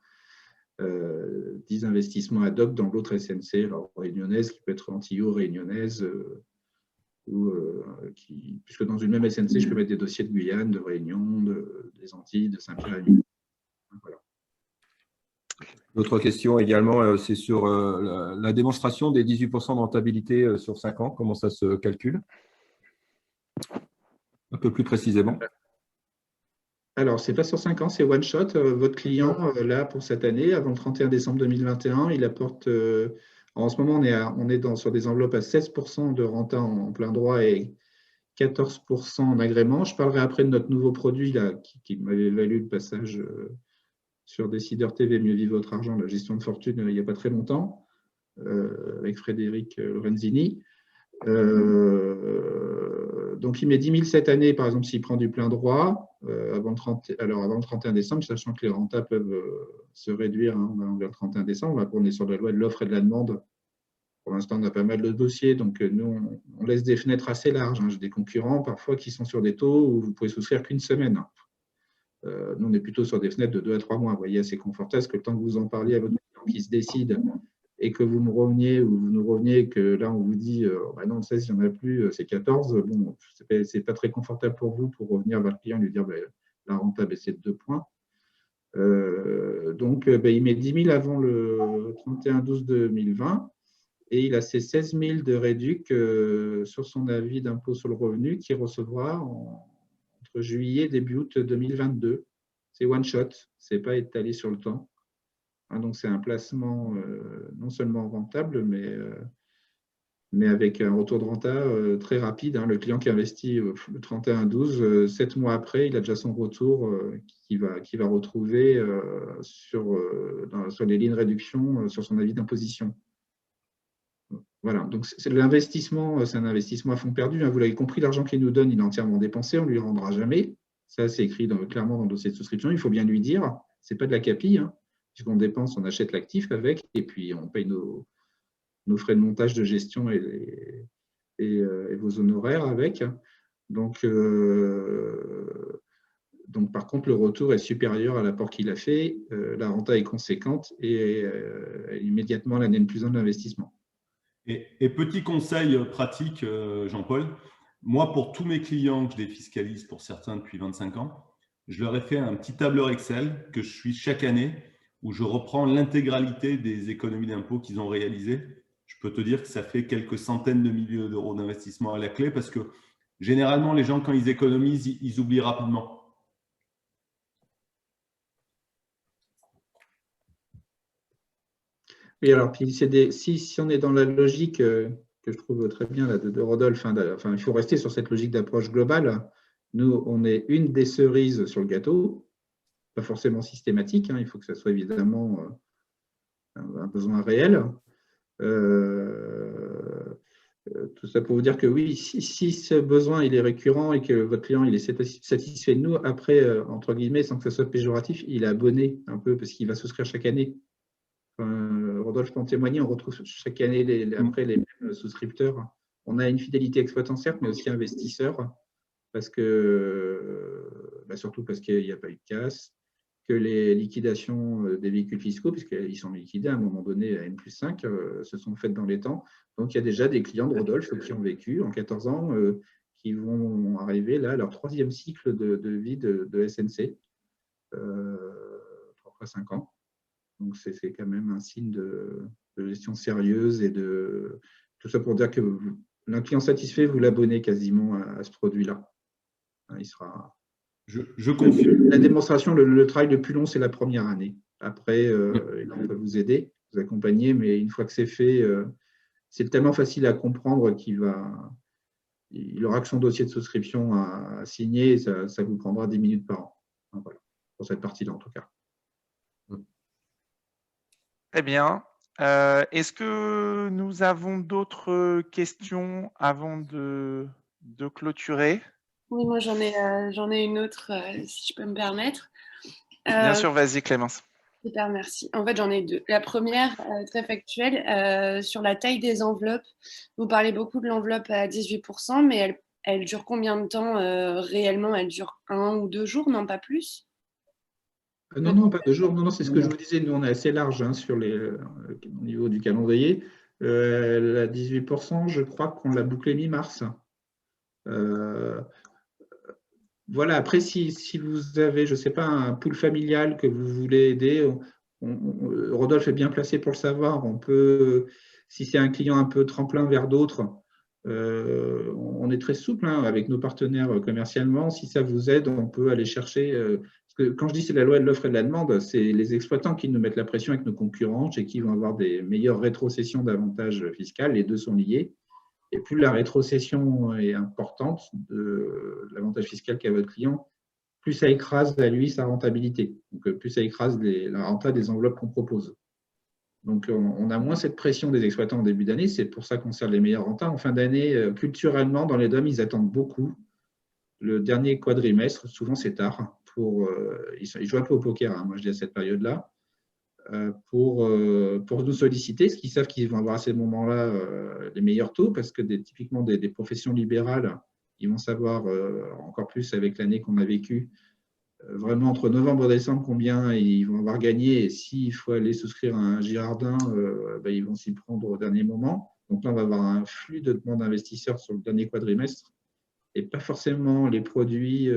10 investissements ad hoc dans l'autre SNC, alors réunionnaise, qui peut être antillo-réunionnaise, puisque dans une même SNC, je peux mettre des dossiers de Guyane, de Réunion, des Antilles, de Saint-Pierre-et-Miquelon. Voilà. L'autre question également, c'est sur la démonstration des 18% de rentabilité sur 5 ans. Comment ça se calcule? Un peu plus précisément. Alors, ce n'est pas sur 5 ans, c'est one shot. Votre client, là, pour cette année, avant le 31 décembre 2021, il apporte… en ce moment, on est sur des enveloppes à 16% de renta en plein droit et 14% en agrément. Je parlerai après de notre nouveau produit là, qui m'avait valu le passage sur Décideur TV, Mieux vivre votre argent, la gestion de fortune, il n'y a pas très longtemps, avec Frédéric Lorenzini. Donc, il met 10 000 cette année, par exemple, s'il prend du plein droit, avant le 31 décembre, sachant que les rentas peuvent se réduire vers le 31 décembre. Là, on est sur la loi de l'offre et de la demande. Pour l'instant, on a pas mal de dossiers, donc nous, on laisse des fenêtres assez larges. J'ai des concurrents parfois qui sont sur des taux où vous pouvez souscrire qu'une semaine. Nous, on est plutôt sur des fenêtres de 2 à 3 mois. Vous voyez, assez confortable, parce que le temps que vous en parliez à votre client qui se décide et que vous nous reveniez, que là, on vous dit non, le 16, il n'y en a plus, c'est 14. Bon, c'est pas très confortable pour vous pour revenir vers le client et lui dire la rente a baissé de 2 points. Donc, il met 10 000 avant le 31/12/2020. Et il a ses 16 000 de réduc sur son avis d'impôt sur le revenu qu'il recevra entre juillet et début août 2022. C'est one shot, ce n'est pas étalé sur le temps. Donc, c'est un placement non seulement rentable, mais avec un retour de renta très rapide. Le client qui investit le 31/12, 7 mois après, il a déjà son retour qu'il va retrouver sur les lignes de réduction sur son avis d'imposition. Voilà, donc l'investissement, c'est un investissement à fond perdu. Hein. Vous l'avez compris, l'argent qu'il nous donne, il est entièrement dépensé, on ne lui rendra jamais. Ça, c'est écrit clairement dans le dossier de souscription. Il faut bien lui dire, ce n'est pas de la CAPI. Hein. Puisqu'on dépense, on achète l'actif avec, et puis on paye nos frais de montage de gestion et vos honoraires avec. Donc, par contre, le retour est supérieur à l'apport qu'il a fait. La renta est conséquente et immédiatement l'année de plus 1 de l'investissement. Et petit conseil pratique, Jean-Paul, moi, pour tous mes clients que je défiscalise, pour certains depuis 25 ans, je leur ai fait un petit tableur Excel que je suis chaque année où je reprends l'intégralité des économies d'impôts qu'ils ont réalisées. Je peux te dire que ça fait quelques centaines de milliers d'euros d'investissement à la clé parce que généralement, les gens, quand ils économisent, ils oublient rapidement. Oui, alors, puis si on est dans la logique que je trouve très bien là, de Rodolphe, il faut rester sur cette logique d'approche globale. Nous, on est une des cerises sur le gâteau, pas forcément systématique, hein, il faut que ça soit évidemment un besoin réel. Tout ça pour vous dire que oui, si ce besoin il est récurrent et que votre client il est satisfait de nous, après, entre guillemets, sans que ça soit péjoratif, il est abonné un peu parce qu'il va souscrire chaque année. Rodolphe peut en témoigner, on retrouve chaque année après les mêmes souscripteurs. On a une fidélité exploitant certes, mais aussi investisseur, parce que, surtout parce qu'il n'y a pas eu de casse, que les liquidations des véhicules fiscaux, puisqu'ils sont liquidés à un moment donné à N+5, se sont faites dans les temps. Donc, il y a déjà des clients de Rodolphe qui ont vécu en 14 ans, qui vont arriver là à leur 3e cycle de vie de SNC, 3 fois 5 ans. Donc, c'est quand même un signe de gestion sérieuse et de tout ça pour dire que un client satisfait, vous l'abonnez quasiment à ce produit-là. Il sera. Je confirme. La démonstration, le travail le plus long, c'est la première année. Après, on peut vous aider, vous accompagner, mais une fois que c'est fait, c'est tellement facile à comprendre qu'il aura que son dossier de souscription à signer et ça vous prendra 10 minutes par an. Donc, voilà, pour cette partie-là, en tout cas. Très bien. Est-ce que nous avons d'autres questions avant de clôturer? Oui, moi j'en ai une autre, si je peux me permettre. Bien sûr, vas-y Clémence. Super, merci. En fait, j'en ai deux. La première, très factuelle, sur la taille des enveloppes. Vous parlez beaucoup de l'enveloppe à 18%, mais elle dure combien de temps réellement? Elle dure 1 ou 2 jours, non pas plus? Non, pas 2 jours. Non, c'est ce que je vous disais. Nous, on est assez large au niveau du calendrier. La 18%, je crois qu'on l'a bouclé mi-mars. Voilà, après, si vous avez, je ne sais pas, un pool familial que vous voulez aider, Rodolphe est bien placé pour le savoir. On peut, si c'est un client un peu tremplin vers d'autres, on est très souple avec nos partenaires commercialement. Si ça vous aide, on peut aller chercher. Parce que quand je dis c'est la loi de l'offre et de la demande, c'est les exploitants qui nous mettent la pression avec nos concurrents et qui vont avoir des meilleures rétrocessions d'avantages fiscaux. Les deux sont liés. Et plus la rétrocession est importante de l'avantage fiscal qu'a votre client, plus ça écrase à lui sa rentabilité. Donc, plus ça écrase la renta des enveloppes qu'on propose. Donc, on a moins cette pression des exploitants en début d'année. C'est pour ça qu'on sert les meilleurs rentas. En fin d'année, culturellement, dans les DOM, ils attendent beaucoup. Le dernier quadrimestre, souvent c'est tard. Ils jouent un peu au poker, moi je dis à cette période-là. Pour nous solliciter, parce qu'ils savent qu'ils vont avoir à ces moments-là les meilleurs taux, parce que typiquement des professions libérales, ils vont savoir encore plus avec l'année qu'on a vécue, vraiment entre novembre et décembre, combien ils vont avoir gagné, et s'il faut aller souscrire à un Girardin, ils vont s'y prendre au dernier moment. Donc là, on va avoir un flux de demandes d'investisseurs sur le dernier quadrimestre, et pas forcément les produits,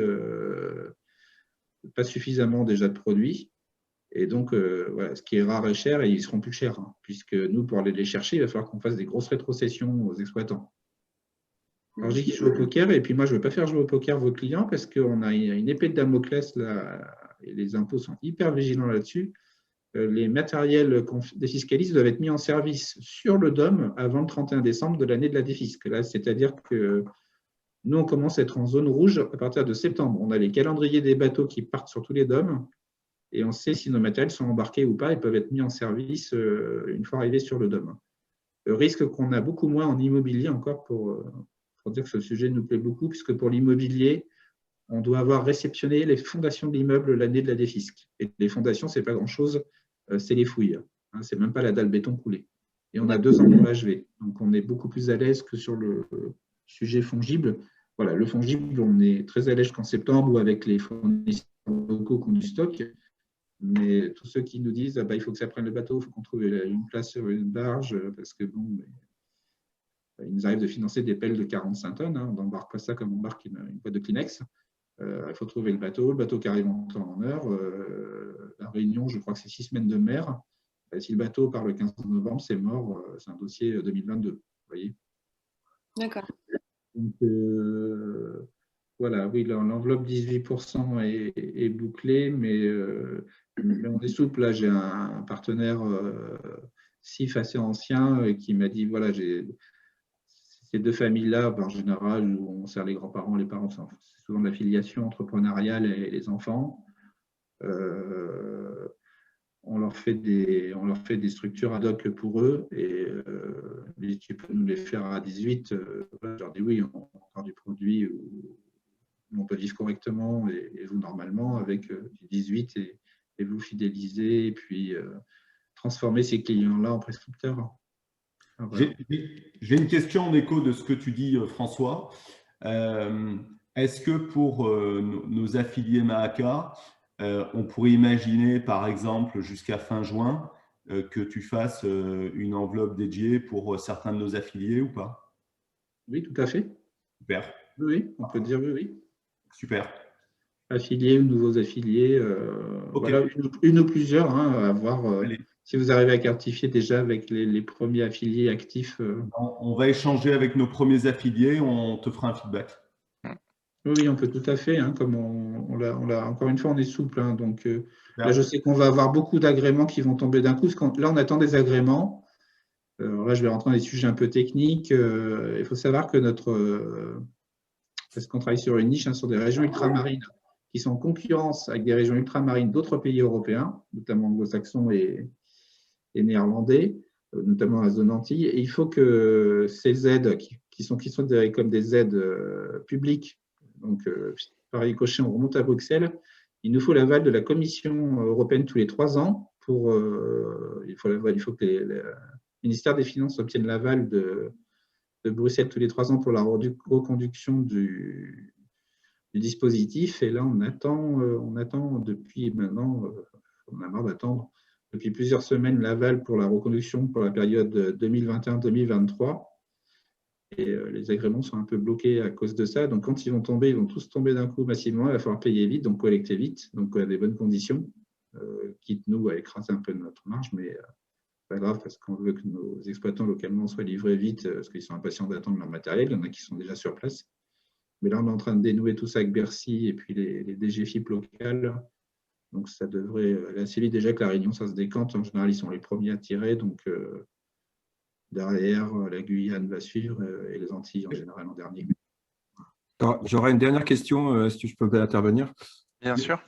pas suffisamment déjà de produits. Et donc, voilà, ce qui est rare et cher, et ils seront plus chers, puisque nous, pour aller les chercher, il va falloir qu'on fasse des grosses rétrocessions aux exploitants. Alors, je dis qu'ils jouent au poker, et puis moi, je ne veux pas faire jouer au poker vos clients, parce qu'on a une épée de Damoclès, là, et les impôts sont hyper vigilants là-dessus. Les matériels défiscalisés doivent être mis en service sur le DOM avant le 31 décembre de l'année de la défisque. C'est-à-dire que nous, on commence à être en zone rouge à partir de septembre. On a les calendriers des bateaux qui partent sur tous les DOM, et on sait si nos matériels sont embarqués ou pas, ils peuvent être mis en service une fois arrivés sur le DOM. risque qu'on a beaucoup moins en immobilier encore pour dire que ce sujet nous plaît beaucoup, puisque pour l'immobilier, on doit avoir réceptionné les fondations de l'immeuble l'année de la défisque. Et les fondations, ce n'est pas grand-chose, c'est les fouilles. Hein, ce n'est même pas la dalle béton coulée. Et on a 2 ans pour l'HV. Donc, on est beaucoup plus à l'aise que sur le sujet fongible. Voilà, le fongible, on est très à l'aise jusqu'en septembre ou avec les fournisseurs locaux qui ont du stock. Mais tous ceux qui nous disent il faut que ça prenne le bateau, il faut qu'on trouve une place sur une barge, parce que bon, il nous arrive de financer des pelles de 45 tonnes. Hein, on n'embarque pas ça comme on embarque une boîte de Kleenex. Il faut trouver le bateau qui arrive en temps en heure. La Réunion, je crois que c'est 6 semaines de mer. Si le bateau part le 15 novembre, c'est mort. C'est un dossier 2022. Vous voyez. D'accord. Donc, voilà, oui, l'enveloppe 18% est bouclée, mais on est souple. Là, j'ai un partenaire CIF assez ancien qui m'a dit, voilà, j'ai ces 2 familles-là, en général, où on sert les grands-parents, les parents, c'est souvent de la filiation entrepreneuriale et les enfants. On leur fait des structures ad hoc pour eux et tu peux nous les faire à 18. Je leur dis oui, on a encore du produit où on peut vivre correctement et vous normalement avec du 18 et vous fidéliser et puis transformer ces clients-là en prescripteurs. Voilà. J'ai une question en écho de ce que tu dis, François. Est-ce que pour nos affiliés Mahaka, on pourrait imaginer, par exemple, jusqu'à fin juin, que tu fasses une enveloppe dédiée pour certains de nos affiliés ou pas? Oui, tout à fait. Super. Oui, on peut dire oui. Super. Affiliés ou nouveaux affiliés, Okay. voilà, une ou plusieurs, à voir si vous arrivez à certifier déjà avec les premiers affiliés actifs. On va échanger avec nos premiers affiliés, on te fera un feedback. Oui, on peut tout à fait. Comme on l'a, encore une fois, on est souple. Donc là, je sais qu'on va avoir beaucoup d'agréments qui vont tomber d'un coup. Là, on attend des agréments. Là, je vais rentrer dans des sujets un peu techniques. Il faut savoir que parce qu'on travaille sur une niche, sur des régions ultramarines qui sont en concurrence avec des régions ultramarines d'autres pays européens, notamment anglo-saxons et néerlandais, notamment la zone Antilles. Et il faut que ces aides, qui sont considérées comme des aides publiques, donc par ricochet, on remonte à Bruxelles, il nous faut l'aval de la Commission européenne tous les 3 ans. Il faut que le ministère des Finances obtienne l'aval de Bruxelles tous les 3 ans pour la reconduction du dispositif. Et là, on attend depuis maintenant, on a marre d'attendre, depuis plusieurs semaines l'aval pour la reconduction pour la période 2021-2023. Et les agréments sont un peu bloqués à cause de ça. Donc, quand ils vont tomber, ils vont tous tomber d'un coup massivement. Il va falloir payer vite, donc collecter vite, donc à des bonnes conditions, quitte nous à écraser un peu notre marge, mais pas grave, parce qu'on veut que nos exploitants localement soient livrés vite, parce qu'ils sont impatients d'attendre leur matériel. Il y en a qui sont déjà sur place. Mais là, on est en train de dénouer tout ça avec Bercy et puis les DGFIP locales. Donc, ça devrait aller assez vite. Déjà que la Réunion, ça se décante. En général, ils sont les premiers à tirer. Donc, derrière, la Guyane va suivre et les Antilles, en général, en dernier. J'aurais une dernière question, si je peux intervenir. Bien sûr.